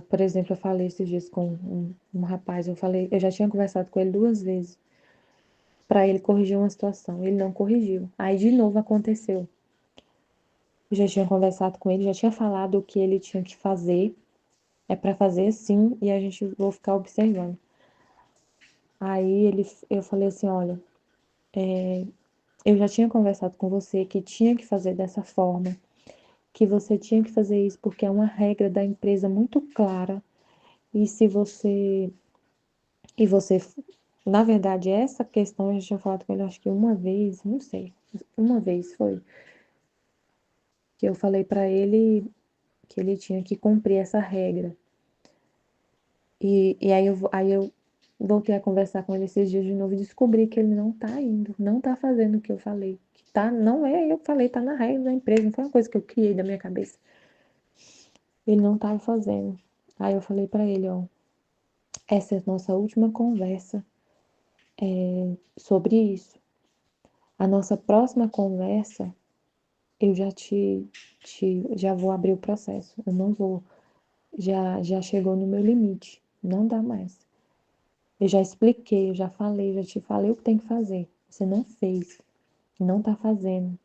por exemplo, eu falei esses dias com um rapaz, eu já tinha conversado com ele 2 vezes para ele corrigir uma situação, ele não corrigiu. Aí de novo aconteceu. Eu já tinha conversado com ele, já tinha falado o que ele tinha que fazer, é para fazer assim e a gente vou ficar observando. Aí eu falei assim, olha, eu já tinha conversado com você que tinha que fazer dessa forma, que você tinha que fazer isso porque é uma regra da empresa muito clara. E se você e você, na verdade, essa questão eu já tinha falado com ele acho que uma vez, não sei, uma vez foi que eu falei para ele que ele tinha que cumprir essa regra. E aí eu voltei a conversar com ele esses dias de novo e descobri que ele não tá indo, não tá fazendo o que eu falei. Que tá, não é eu que falei, tá na regra da empresa, não foi uma coisa que eu criei da minha cabeça. Ele não tava fazendo. Aí eu falei pra ele, ó, essa é a nossa última conversa sobre isso. A nossa próxima conversa, eu já vou abrir o processo. Eu não vou, já chegou no meu limite, não dá mais. Eu já expliquei, eu já falei, já te falei o que tem que fazer. Você não fez, não tá fazendo.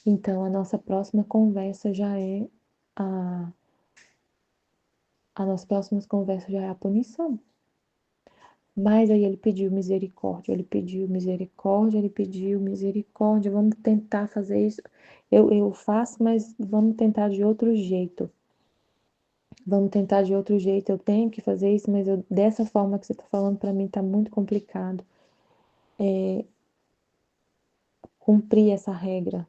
Então, a nossa próxima conversa já é a, a nossa próxima conversa já é a punição. Mas aí ele pediu misericórdia, ele pediu misericórdia, ele pediu misericórdia. Vamos tentar fazer isso. Eu faço, mas vamos tentar de outro jeito. Vamos tentar de outro jeito. Eu tenho que fazer isso, mas dessa forma que você está falando para mim está muito complicado. Cumprir essa regra.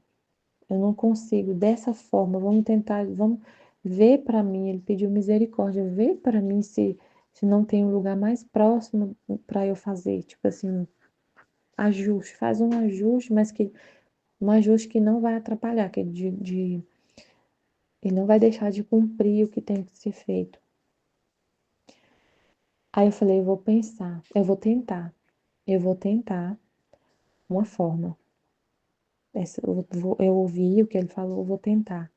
Eu não consigo dessa forma. Vamos tentar, vamos ver para mim. Ele pediu misericórdia, ver para mim se não tem um lugar mais próximo para eu fazer. Tipo assim, ajuste, faz um ajuste, mas que um ajuste que não vai atrapalhar, que ele não vai deixar de cumprir o que tem que ser feito. Aí eu falei, eu vou pensar, eu vou tentar uma forma. Eu ouvi o que ele falou, eu vou tentar.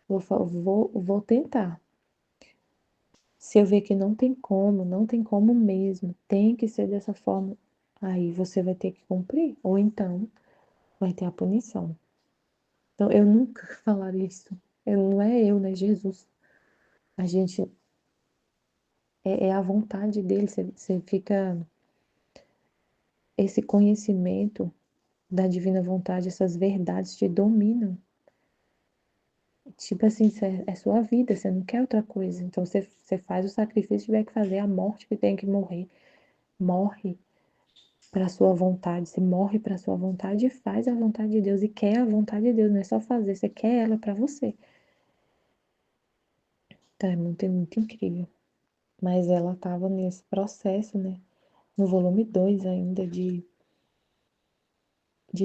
Vou tentar. Se eu ver que não tem como mesmo, tem que ser dessa forma, aí você vai ter que cumprir, ou então vai ter a punição. Então, eu nunca falaria isso. Não é eu, né? Jesus. A gente é a vontade dele. Você fica. Esse conhecimento da divina vontade, essas verdades te dominam. Tipo assim, é sua vida, você não quer outra coisa. Então você faz o sacrifício que tiver que fazer, a morte que tem que morrer. Morre para a sua vontade, você morre para a sua vontade e faz a vontade de Deus. E quer a vontade de Deus, não é só fazer, você quer ela para você. Então é muito, muito incrível. Mas ela estava nesse processo, né? No volume 2 ainda, de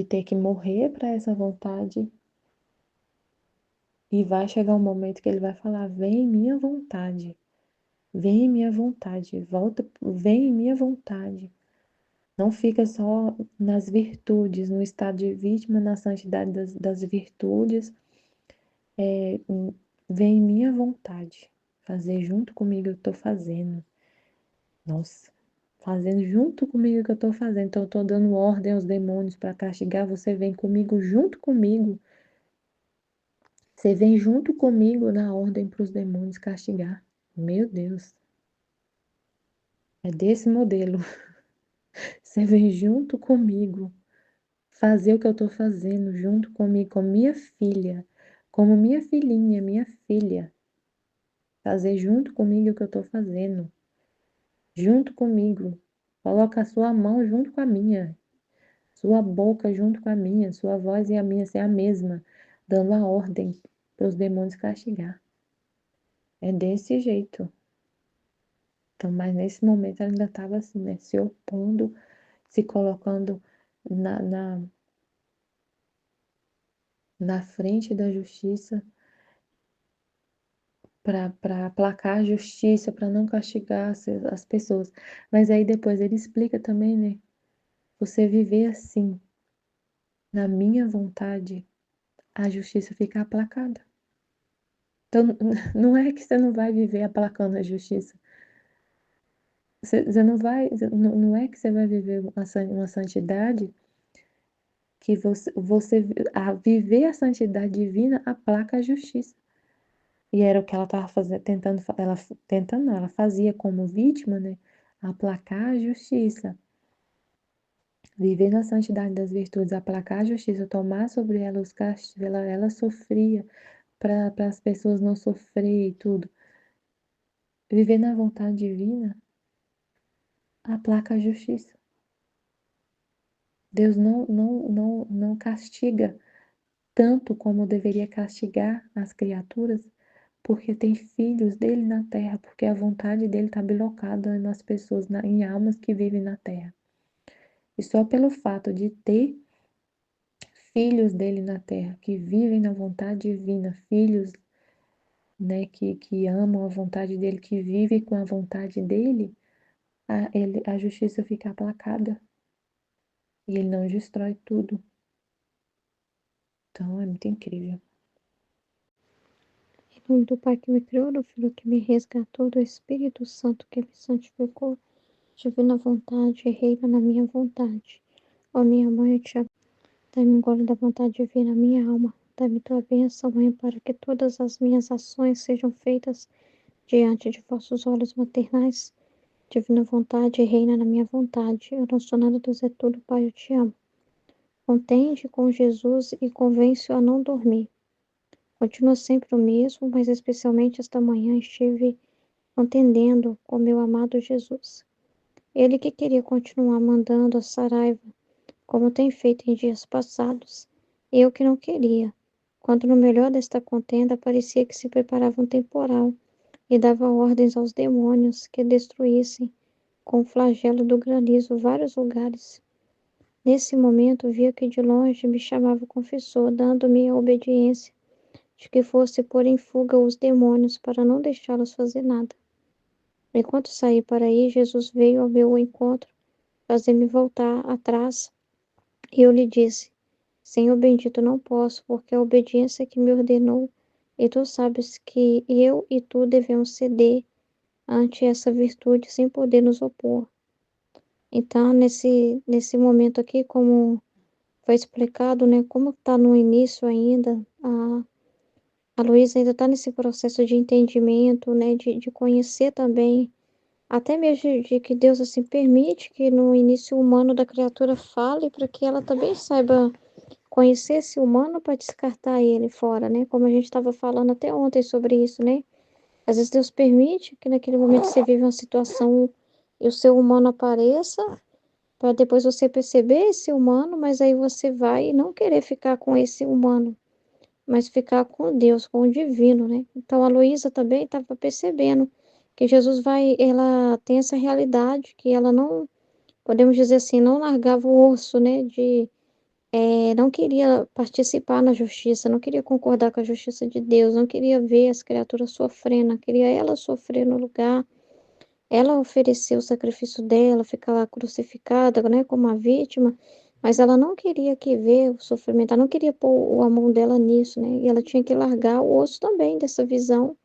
ter que morrer para essa vontade. E vai chegar um momento que ele vai falar: vem minha vontade, vem minha vontade, volta, vem minha vontade. Não fica só nas virtudes, no estado de vítima, na santidade das virtudes. Vem minha vontade. Fazer junto comigo eu estou fazendo. Nossa, fazendo junto comigo o que eu estou fazendo. Então, eu estou dando ordem aos demônios para castigar. Você vem comigo, junto comigo. Você vem junto comigo na ordem para os demônios castigar. Meu Deus, é desse modelo. Você vem junto comigo, fazer o que eu estou fazendo, junto comigo, com minha filha, como minha filhinha, minha filha. Fazer junto comigo o que eu estou fazendo. Junto comigo. Coloca a sua mão junto com a minha. Sua boca junto com a minha, sua voz e a minha ser a mesma, dando a ordem para os demônios castigar. É desse jeito. Então, mas nesse momento ela ainda estava assim, né? Se opondo, se colocando na, na, na frente da justiça para aplacar a justiça, para não castigar as pessoas. Mas aí depois ele explica também, né? Você viver assim, na minha vontade, a justiça fica aplacada. Então, não é que você não vai viver aplacando a justiça. Você não vai, não é que você vai viver uma santidade que a viver a santidade divina aplaca a justiça. E era o que ela estava fazendo, tentando, não, ela fazia como vítima, né? Aplacar a justiça. Viver na santidade das virtudes, aplacar a justiça, tomar sobre ela os castigos, ela sofria para as pessoas não sofrer e tudo. Viver na vontade divina aplaca a justiça. Deus não castiga tanto como deveria castigar as criaturas, porque tem filhos dele na terra, porque a vontade dele está bilocada nas pessoas, em almas que vivem na terra. E só pelo fato de ter filhos dele na terra, que vivem na vontade divina, filhos, né, que amam a vontade dele, que vivem com a vontade dele, a justiça fica aplacada e ele não destrói tudo. Então é muito incrível. Em nome do Pai que me criou, do Filho que me resgatou, do Espírito Santo que me santificou, divina vontade, reina na minha vontade. Ó minha mãe, eu te abençoo. Dai-me um gole da vontade divina, minha alma. Dai-me tua bênção, Mãe, para que todas as minhas ações sejam feitas diante de vossos olhos maternais. Divina vontade, reina na minha vontade. Eu não sou nada, Deus é tudo, Pai, eu te amo. Contende com Jesus e convence-o a não dormir. Continua sempre o mesmo, mas especialmente esta manhã estive contendendo com meu amado Jesus. Ele que queria continuar mandando a Saraiva, como tem feito em dias passados. Eu que não queria. Quando no melhor desta contenda parecia que se preparava um temporal e dava ordens aos demônios que destruíssem com o flagelo do granizo vários lugares. Nesse momento via que de longe me chamava o confessor, dando-me a obediência de que fosse pôr em fuga os demônios para não deixá-los fazer nada. Enquanto saí para ir, Jesus veio ao meu encontro, fazer-me voltar atrás, e eu lhe disse: Senhor bendito, não posso, porque a obediência que me ordenou, e tu sabes que eu e tu devemos ceder ante essa virtude sem poder nos opor. Então, nesse momento aqui, como foi explicado, né, como está no início ainda, a Luísa ainda está nesse processo de entendimento, né, de conhecer também, até mesmo de que Deus, assim, permite que no início humano da criatura fale, para que ela também saiba conhecer esse humano para descartar ele fora, né, como a gente estava falando até ontem sobre isso, né, às vezes Deus permite que naquele momento você vive uma situação e o seu humano apareça, para depois você perceber esse humano, mas aí você vai e não querer ficar com esse humano, mas ficar com Deus, com o divino, né? Então a Luísa também estava percebendo que Jesus ela tem essa realidade que ela não, podemos dizer assim, não largava o osso, né? Não queria participar na justiça, não queria concordar com a justiça de Deus, não queria ver as criaturas sofrendo, queria ela sofrer no lugar. Ela ofereceu o sacrifício dela, ficar lá crucificada, né, como uma vítima, mas ela não queria que ver o sofrimento, ela não queria pôr a mão dela nisso, né? E ela tinha que largar o osso também dessa visão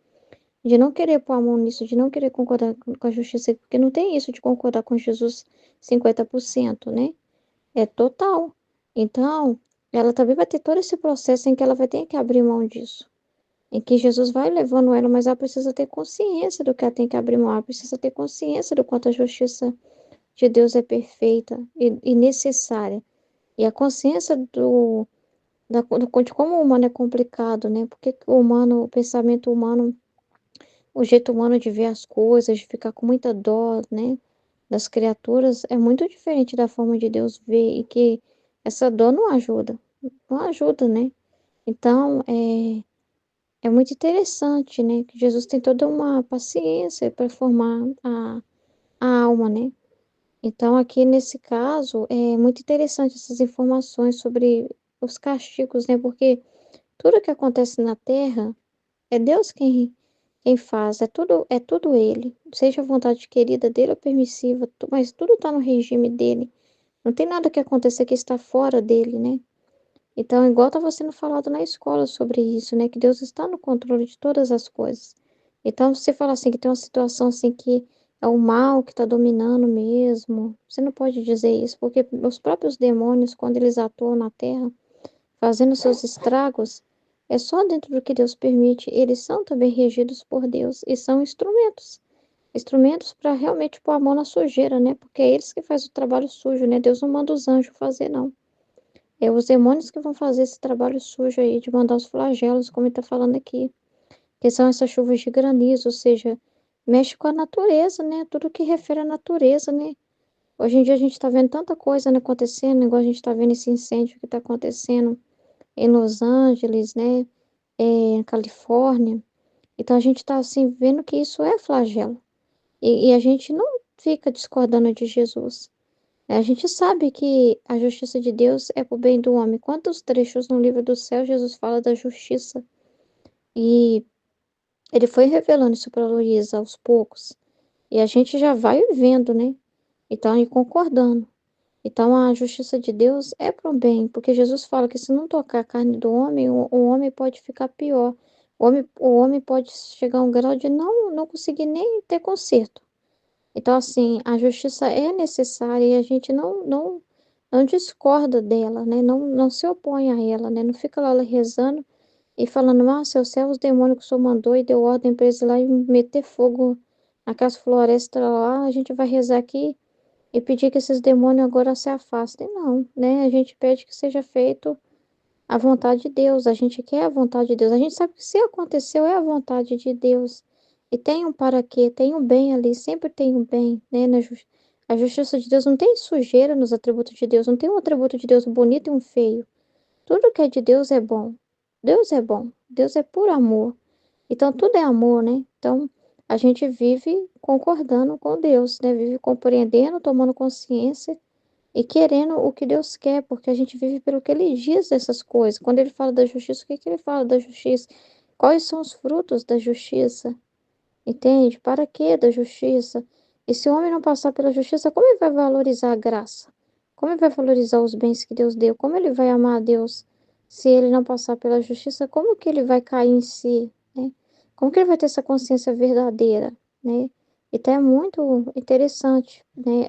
de não querer pôr a mão nisso, de não querer concordar com a justiça, porque não tem isso de concordar com Jesus 50%, né? É total. Então, ela também vai ter todo esse processo em que ela vai ter que abrir mão disso, em que Jesus vai levando ela, mas ela precisa ter consciência do que ela tem que abrir mão, ela precisa ter consciência do quanto a justiça de Deus é perfeita e necessária. E a consciência de como o humano é complicado, né? Porque o humano, o pensamento humano, o jeito humano de ver as coisas, de ficar com muita dó, né? Das criaturas, é muito diferente da forma de Deus ver, e que essa dó não ajuda, né? Então, é muito interessante, né, que Jesus tem toda uma paciência para formar a alma, né? Então, aqui nesse caso, é muito interessante essas informações sobre os castigos, né? Porque tudo que acontece na Terra é Deus quem faz, é tudo Ele. Seja a vontade querida dele ou permissiva, mas tudo está no regime dele. Não tem nada que aconteça que está fora dele, né? Então, igual estava sendo falado na escola sobre isso, né? Que Deus está no controle de todas as coisas. Então, se você fala assim que tem uma situação assim que é o mal que está dominando mesmo, você não pode dizer isso, porque os próprios demônios, quando eles atuam na Terra, fazendo seus estragos, é só dentro do que Deus permite. Eles são também regidos por Deus e são instrumentos. Instrumentos para realmente pôr a mão na sujeira, né? Porque é eles que fazem o trabalho sujo, né? Deus não manda os anjos fazer, não. É os demônios que vão fazer esse trabalho sujo aí de mandar os flagelos, como ele está falando aqui, que são essas chuvas de granizo, ou seja, mexe com a natureza, né? Tudo que refere à natureza, né? Hoje em dia a gente está vendo tanta coisa, né, acontecendo, igual a gente está vendo esse incêndio que está acontecendo em Los Angeles, né? Na Califórnia. Então a gente está assim vendo que isso é flagelo. E a gente não fica discordando de Jesus. A gente sabe que a justiça de Deus é pro bem do homem. Quantos trechos no livro do céu Jesus fala da justiça? E ele foi revelando isso para Luísa aos poucos. E a gente já vai vendo, né? Então, e concordando. Então, a justiça de Deus é pro bem, porque Jesus fala que se não tocar a carne do homem, o homem pode ficar pior. O homem pode chegar a um grau de não conseguir nem ter conserto. Então, assim, a justiça é necessária e a gente não discorda dela, né? Não se opõe a ela, né? Não fica lá rezando e falando, ah, seu céu, os demônios que o senhor mandou e deu ordem para eles ir lá e meter fogo naquelas florestas lá, a gente vai rezar aqui e pedir que esses demônios agora se afastem. Não, né? A gente pede que seja feito a vontade de Deus, a gente quer a vontade de Deus. A gente sabe que se aconteceu é a vontade de Deus. E tem um para quê, tem um bem ali, sempre tem um bem, né? A justiça de Deus não tem sujeira nos atributos de Deus, não tem um atributo de Deus bonito e um feio. Tudo que é de Deus é bom. Deus é bom. Deus é puro amor. Então tudo é amor, né? Então a gente vive concordando com Deus, né? Vive compreendendo, tomando consciência e querendo o que Deus quer, porque a gente vive pelo que Ele diz dessas coisas. Quando Ele fala da justiça, o que que Ele fala da justiça? Quais são os frutos da justiça? Entende? Para que da justiça? E se o homem não passar pela justiça, como ele vai valorizar a graça? Como ele vai valorizar os bens que Deus deu? Como ele vai amar a Deus? Se ele não passar pela justiça, como que ele vai cair em si, né? Como que ele vai ter essa consciência verdadeira, né? Então é muito interessante, né,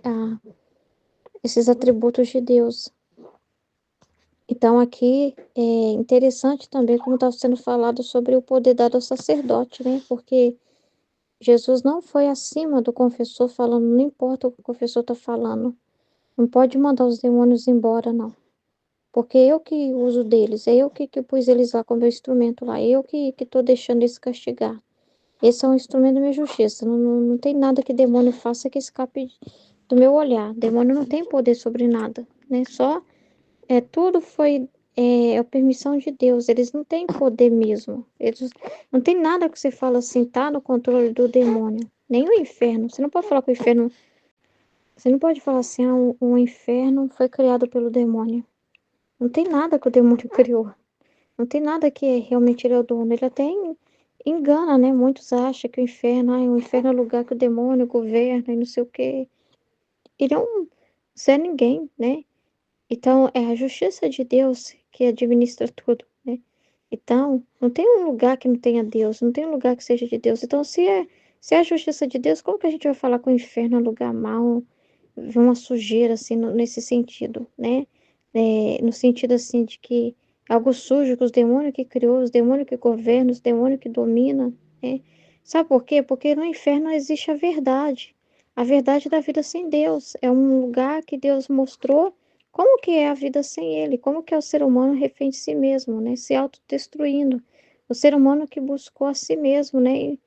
esses atributos de Deus. Então aqui é interessante também como está sendo falado sobre o poder dado ao sacerdote, né? Porque Jesus não foi acima do confessor falando, não importa o que o confessor está falando, não pode mandar os demônios embora, não. Porque eu que uso deles, é eu que pus eles lá como meu instrumento lá, eu que estou deixando eles castigar. Esse é um instrumento da minha justiça, não tem nada que demônio faça que escape do meu olhar. Demônio não tem poder sobre nada, né? Só tudo foi a permissão de Deus. Eles não têm poder mesmo. Eles não tem nada que você fala assim, tá no controle do demônio. Nem o inferno. Você não pode falar que o inferno. Você não pode falar assim, o inferno foi criado pelo demônio. Não tem nada que o demônio criou. Não tem nada que realmente ele é o dono. Ele até engana, né? Muitos acham que o inferno é o lugar que o demônio governa e não sei o quê. Ele é um Zé ninguém, né? Então, é a justiça de Deus que administra tudo, né? Então, não tem um lugar que não tenha Deus, não tem um lugar que seja de Deus. Então, se é a justiça de Deus, como que a gente vai falar que o inferno é um lugar mau, uma sujeira, assim, nesse sentido, né? No sentido, assim, de que é algo sujo, que os demônios que criou, os demônios que governam, os demônios que dominam, né? Sabe por quê? Porque no inferno existe a verdade. A verdade da vida sem Deus. É um lugar que Deus mostrou como que é a vida sem Ele, como que é o ser humano refém de si mesmo, né? Se autodestruindo. O ser humano que buscou a si mesmo, né?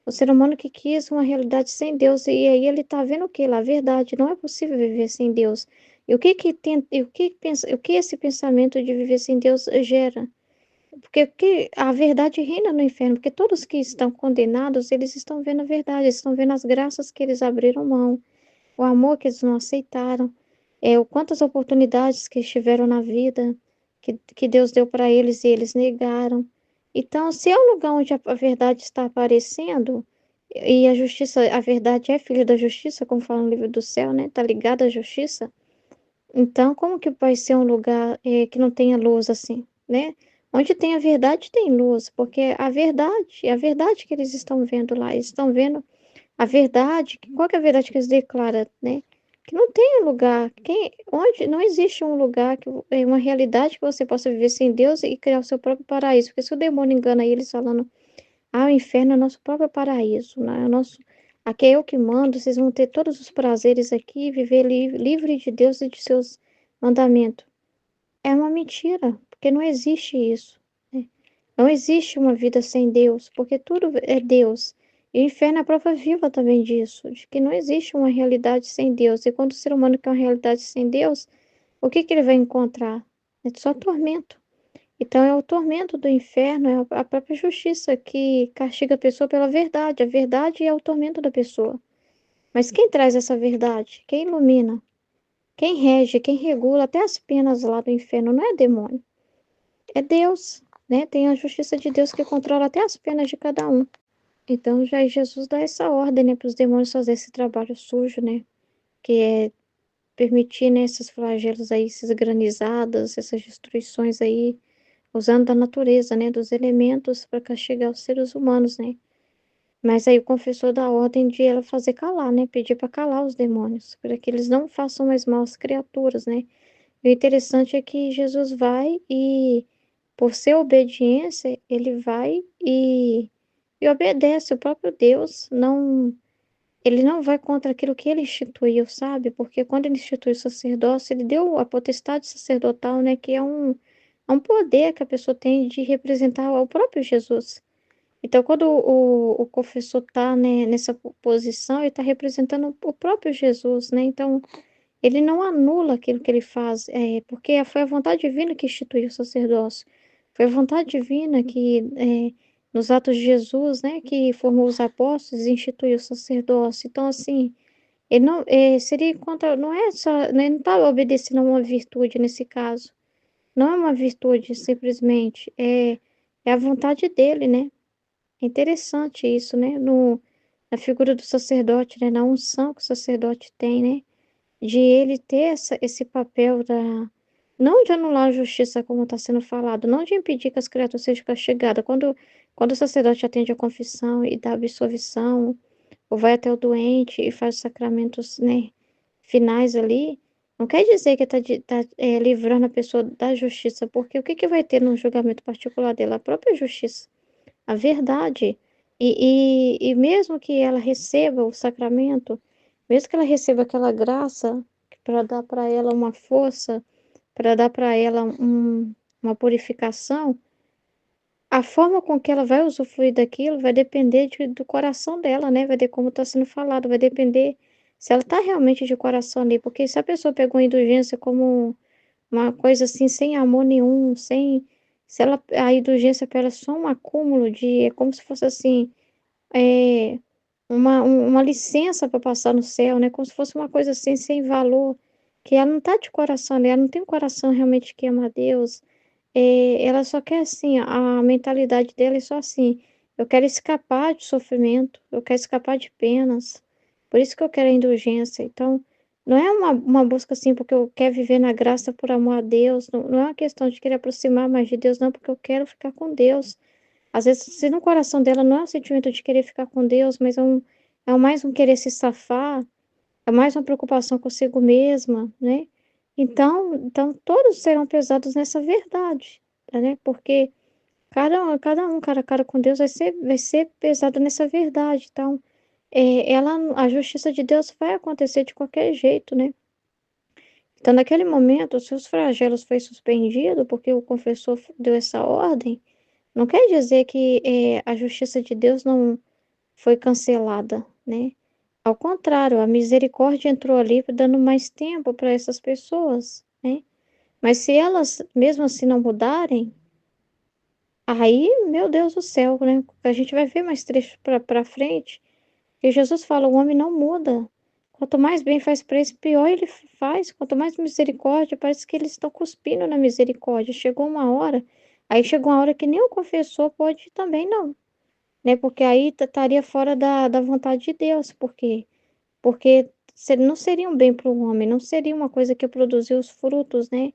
O ser humano que quis uma realidade sem Deus, e aí ele está vendo o que lá? A verdade, não é possível viver sem Deus. E o que esse pensamento de viver sem Deus gera? Porque a verdade reina no inferno, porque todos que estão condenados, eles estão vendo a verdade, eles estão vendo as graças que eles abriram mão, o amor que eles não aceitaram, o quantas oportunidades que estiveram na vida, que Deus deu para eles e eles negaram. Então, se é um lugar onde a verdade está aparecendo, e a justiça, a verdade é filha da justiça, como fala no livro do céu, né? Está ligada à justiça. Então, como que vai ser um lugar que não tenha luz assim, né? Onde tem a verdade, tem luz, porque é a verdade que eles estão vendo lá, eles estão vendo a verdade, qual que é a verdade que eles declaram, né? Que não tem um lugar, onde não existe um lugar, uma realidade que você possa viver sem Deus e criar o seu próprio paraíso, porque se o demônio engana eles falando, o inferno é o nosso próprio paraíso, né? Aqui é eu que mando, vocês vão ter todos os prazeres aqui, viver livre de Deus e de seus mandamentos. É uma mentira, porque não existe isso, né? Não existe uma vida sem Deus, porque tudo é Deus. E o inferno é a prova viva também disso, de que não existe uma realidade sem Deus. E quando o ser humano quer uma realidade sem Deus, o que ele vai encontrar? É só tormento. Então é o tormento do inferno, é a própria justiça que castiga a pessoa pela verdade. A verdade é o tormento da pessoa. Mas quem traz essa verdade? Quem ilumina? Quem rege? Quem regula até as penas lá do inferno? Não é demônio, é Deus, né? Tem a justiça de Deus que controla até as penas de cada um. Então já Jesus dá essa ordem, né, para os demônios fazer esse trabalho sujo, né? Que é permitir, né, esses flagelos aí, essas granizadas, essas destruições aí, usando da natureza, né, dos elementos para castigar os seres humanos, né? Mas aí o confessor dá a ordem de ela fazer calar, né? Pedir para calar os demônios, para que eles não façam mais mal às criaturas, né? E o interessante é que Jesus vai e, por ser obediência, ele vai e obedece o próprio Deus, não, ele não vai contra aquilo que ele instituiu, sabe? Porque quando ele instituiu o sacerdócio, ele deu a potestade sacerdotal, né? Que é um poder que a pessoa tem de representar o próprio Jesus. Então, quando o confessor está, né, nessa posição, ele está representando o próprio Jesus, né? Então, ele não anula aquilo que ele faz, porque foi a vontade divina que instituiu o sacerdócio. Foi a vontade divina que, nos atos de Jesus, né, que formou os apóstolos e instituiu o sacerdócio. Então, assim, ele não, seria contra, não é só, né, ele não está obedecendo a uma virtude nesse caso. Não é uma virtude, simplesmente, é a vontade dele, né? É interessante isso, né? Na figura do sacerdote, né? Na unção que o sacerdote tem, né? De ele ter esse papel não de anular a justiça, como está sendo falado, não de impedir que as criaturas sejam castigadas. Quando o sacerdote atende a confissão e dá absolvição, ou vai até o doente e faz os sacramentos, né, finais ali, não quer dizer que está livrando a pessoa da justiça, porque o que, que vai ter no julgamento particular dela? A própria justiça, a verdade. E mesmo que ela receba o sacramento, mesmo que ela receba aquela graça para dar para ela uma força, para dar para ela uma purificação, a forma com que ela vai usufruir daquilo vai depender do coração dela, né? Vai de como está sendo falado, vai depender se ela está realmente de coração ali, porque se a pessoa pegou a indulgência como uma coisa assim, sem amor nenhum, se ela, a indulgência para ela é só um acúmulo é como se fosse assim, é, uma licença para passar no céu, né? Como se fosse uma coisa assim, sem valor, que ela não tá de coração, né? Ela não tem um coração realmente que ama a Deus. Ela só quer assim, a mentalidade dela é só assim, eu quero escapar de sofrimento, eu quero escapar de penas, por isso que eu quero a indulgência. Então, não é uma busca assim, porque eu quero viver na graça por amor a Deus, não é uma questão de querer aproximar mais de Deus, não, porque eu quero ficar com Deus. Às vezes, se no coração dela não é um sentimento de querer ficar com Deus, mas mais um querer se safar, é mais uma preocupação consigo mesma, né? Então todos serão pesados nessa verdade, tá, né? Porque cada um, cara a cara com Deus, vai ser pesado nessa verdade. Então, a justiça de Deus vai acontecer de qualquer jeito, né? Então, naquele momento, se os flagelos foi suspendido, porque o confessor deu essa ordem, não quer dizer que a justiça de Deus não foi cancelada, né? Ao contrário, a misericórdia entrou ali dando mais tempo para essas pessoas, né? Mas se elas mesmo assim não mudarem, aí, meu Deus do céu, né? A gente vai ver mais trecho para frente, que Jesus fala, o homem não muda. Quanto mais bem faz para esse, pior ele faz. Quanto mais misericórdia, parece que eles estão cuspindo na misericórdia. Aí chegou uma hora que nem o confessor pode também não, né? Porque aí estaria fora da vontade de Deus, porque não seria um bem para o homem, não seria uma coisa que produzia os frutos, né?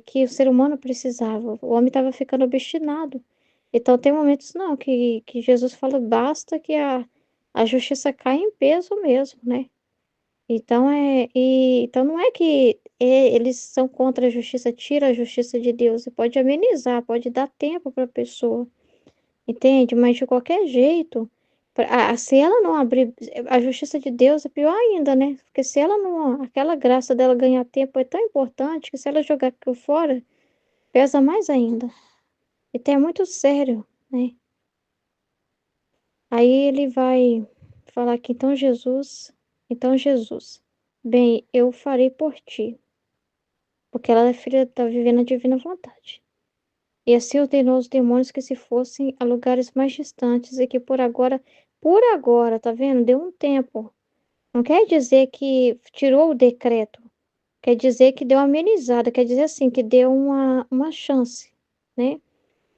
Que o ser humano precisava. O homem estava ficando obstinado. Então, tem momentos não, que Jesus fala, basta que a justiça caia em peso mesmo, né? Então, então não é que eles são contra a justiça, tira a justiça de Deus, e pode amenizar, pode dar tempo para a pessoa. Entende? Mas de qualquer jeito, se ela não abrir, a justiça de Deus é pior ainda, né? Porque se ela não, aquela graça dela ganhar tempo é tão importante que se ela jogar aquilo fora, pesa mais ainda. Então é muito sério, né? Aí ele vai falar que então Jesus, bem, eu farei por ti, porque ela é filha, tá vivendo a divina vontade. E assim ordenou os demônios que se fossem a lugares mais distantes e que por agora, tá vendo? Deu um tempo. Não quer dizer que tirou o decreto, quer dizer que deu uma amenizada, quer dizer assim, que deu uma chance, né?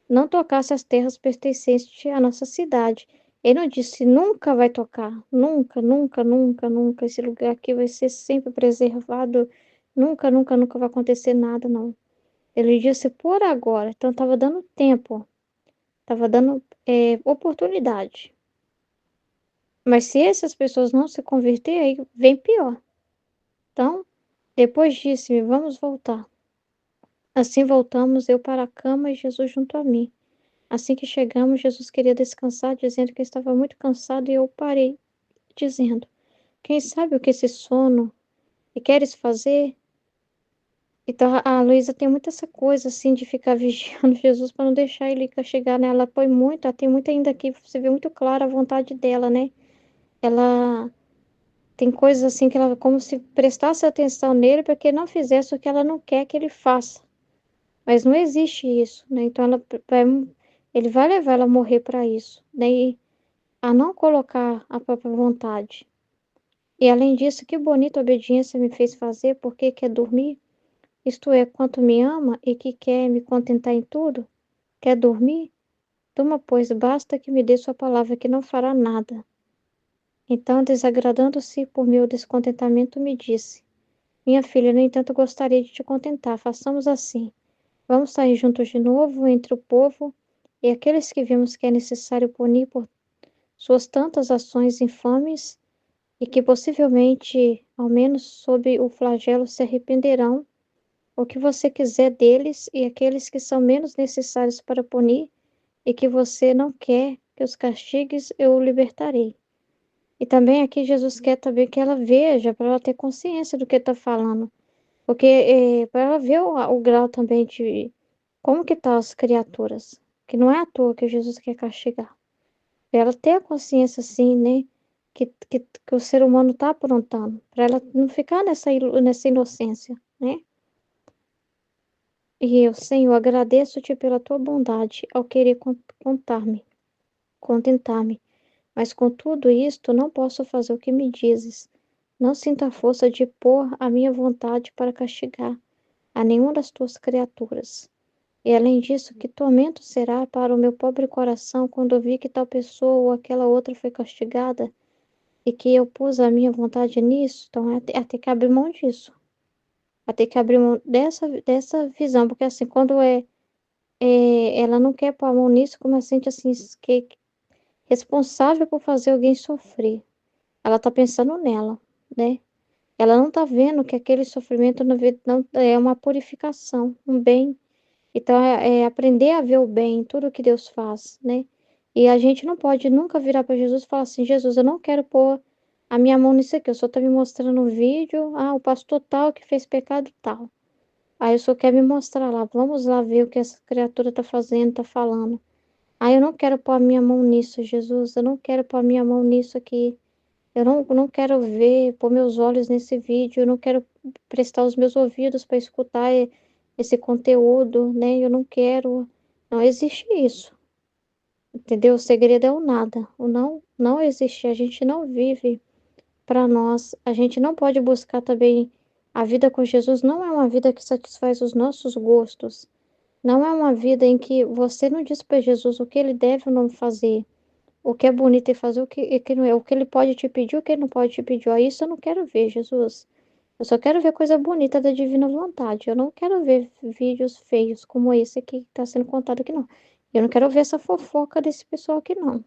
Não tocasse as terras pertencentes à nossa cidade. Ele não disse nunca vai tocar, nunca, nunca, nunca, nunca. Esse lugar aqui vai ser sempre preservado, nunca, nunca, nunca vai acontecer nada, não. Ele disse por agora, então estava dando tempo, estava dando oportunidade. Mas se essas pessoas não se converterem, aí vem pior. Então, depois disse-me, vamos voltar. Assim voltamos, eu para a cama e Jesus junto a mim. Assim que chegamos, Jesus queria descansar, dizendo que estava muito cansado, e eu parei, dizendo: Quem sabe o que esse sono e queres fazer? Então a Luísa tem muito essa coisa assim de ficar vigiando Jesus para não deixar ele chegar nela. Ela põe muito, ela tem muito ainda aqui, você vê muito claro a vontade dela, né? Ela tem coisas assim que ela como se prestasse atenção nele para que ele não fizesse o que ela não quer que ele faça. Mas não existe isso, né? Então ele vai levar ela a morrer para isso, né? E a não colocar a própria vontade. E além disso, que bonita obediência me fez fazer, porque quer dormir, isto é, quanto me ama e que quer me contentar em tudo, quer dormir? Toma, pois, basta que me dê sua palavra que não fará nada. Então, desagradando-se por meu descontentamento, me disse: Minha filha, no entanto, gostaria de te contentar. Façamos assim. Vamos sair juntos de novo entre o povo e aqueles que vimos que é necessário punir por suas tantas ações infames e que possivelmente, ao menos sob o flagelo, se arrependerão, o que você quiser deles e aqueles que são menos necessários para punir e que você não quer que os castigues, eu o libertarei. E também aqui Jesus quer também que ela veja, para ela ter consciência do que está falando, porque para ela ver o grau também de como que tá as criaturas, que não é à toa que Jesus quer castigar. Pra ela ter a consciência assim, né, que o ser humano tá aprontando, para ela não ficar nessa inocência, né? E eu, Senhor, agradeço-te pela tua bondade ao querer contar-me, contentar-me, mas com tudo isto não posso fazer o que me dizes. Não sinto a força de pôr a minha vontade para castigar a nenhuma das tuas criaturas. E além disso, que tormento será para o meu pobre coração quando vi que tal pessoa ou aquela outra foi castigada e que eu pus a minha vontade nisso? Então, é ter que abrir mão disso. É ter que abrir mão dessa visão, porque assim, quando ela não quer pôr a mão nisso, como ela sente assim, que responsável por fazer alguém sofrer. Ela tá pensando nela, né? Ela não tá vendo que aquele sofrimento não é uma purificação, um bem. Então, é aprender a ver o bem em tudo que Deus faz, né? E a gente não pode nunca virar para Jesus e falar assim: Jesus, eu não quero pôr a minha mão nisso aqui, eu só tô me mostrando um vídeo, o pastor tal que fez pecado tal. Aí o senhor quer me mostrar lá, vamos lá ver o que essa criatura tá fazendo, tá falando. Eu não quero pôr a minha mão nisso, Jesus, eu não quero pôr a minha mão nisso aqui. Eu não quero ver, pôr meus olhos nesse vídeo, eu não quero prestar os meus ouvidos para escutar esse conteúdo, né? Eu não quero. Não existe isso, entendeu? O segredo é o nada. O não, não existe. A gente não vive para nós. A gente não pode buscar também. A vida com Jesus não é uma vida que satisfaz os nossos gostos. Não é uma vida em que você não diz para Jesus o que ele deve ou não fazer, o que é bonito e fazer o que não é, o que ele pode te pedir, o que ele não pode te pedir. Isso eu não quero ver, Jesus. Eu só quero ver coisa bonita da divina vontade. Eu não quero ver vídeos feios como esse aqui que está sendo contado aqui, não. Eu não quero ver essa fofoca desse pessoal aqui, não.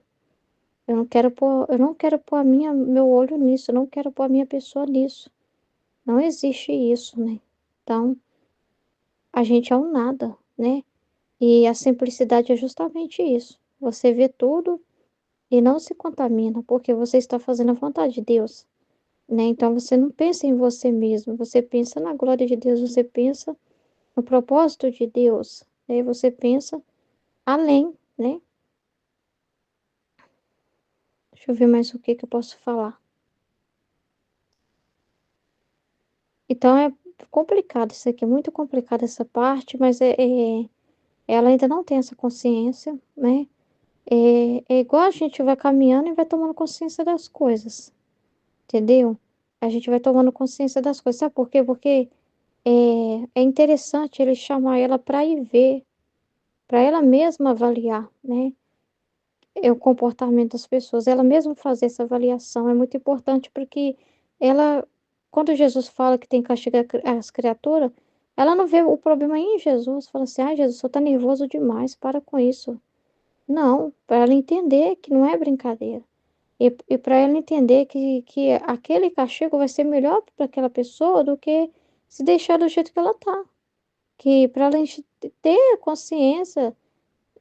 Eu não quero pôr meu olho nisso, eu não quero pôr a minha pessoa nisso. Não existe isso, né? Então, a gente é um nada, né? E a simplicidade é justamente isso. Você vê tudo e não se contamina, porque você está fazendo a vontade de Deus, né? Então você não pensa em você mesmo, você pensa na glória de Deus, você pensa no propósito de Deus, né? Você pensa além, né? Deixa eu ver mais o que que eu posso falar. Então é complicado isso aqui, é muito complicado essa parte, mas ela ainda não tem essa consciência, né? É igual a gente vai caminhando e vai tomando consciência das coisas, entendeu? A gente vai tomando consciência das coisas. Sabe por quê? Porque é interessante ele chamar ela para ir ver, para ela mesma avaliar, né? O comportamento das pessoas, ela mesma fazer essa avaliação é muito importante porque ela, quando Jesus fala que tem que castigar as criaturas, ela não vê o problema em Jesus, fala assim, ah, Jesus, você tá nervoso demais, para com isso. Não, para ela entender que não é brincadeira. E para ela entender que aquele castigo vai ser melhor para aquela pessoa do que se deixar do jeito que ela tá. Que para ela ter consciência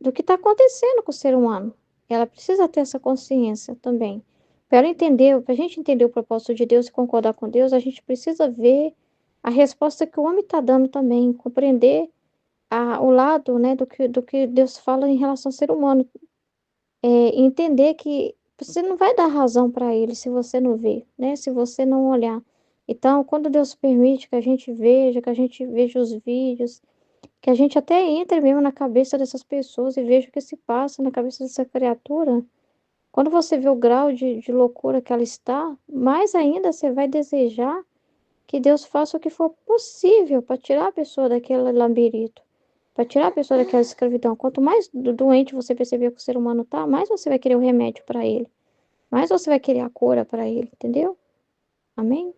do que está acontecendo com o ser humano. Ela precisa ter essa consciência também. Para ela entender, para a gente entender o propósito de Deus e concordar com Deus, a gente precisa ver a resposta que o homem está dando também, compreender o lado, né, do que Deus fala em relação ao ser humano. Entender que você não vai dar razão para ele se você não vê, né, se você não olhar. Então, quando Deus permite que a gente veja os vídeos, que a gente até entre mesmo na cabeça dessas pessoas e veja o que se passa na cabeça dessa criatura. Quando você vê o grau de loucura que ela está, mais ainda você vai desejar que Deus faça o que for possível para tirar a pessoa daquele labirinto, para tirar a pessoa daquela escravidão. Quanto mais doente você perceber que o ser humano tá, mais você vai querer o remédio para ele, mais você vai querer a cura para ele, entendeu? Amém?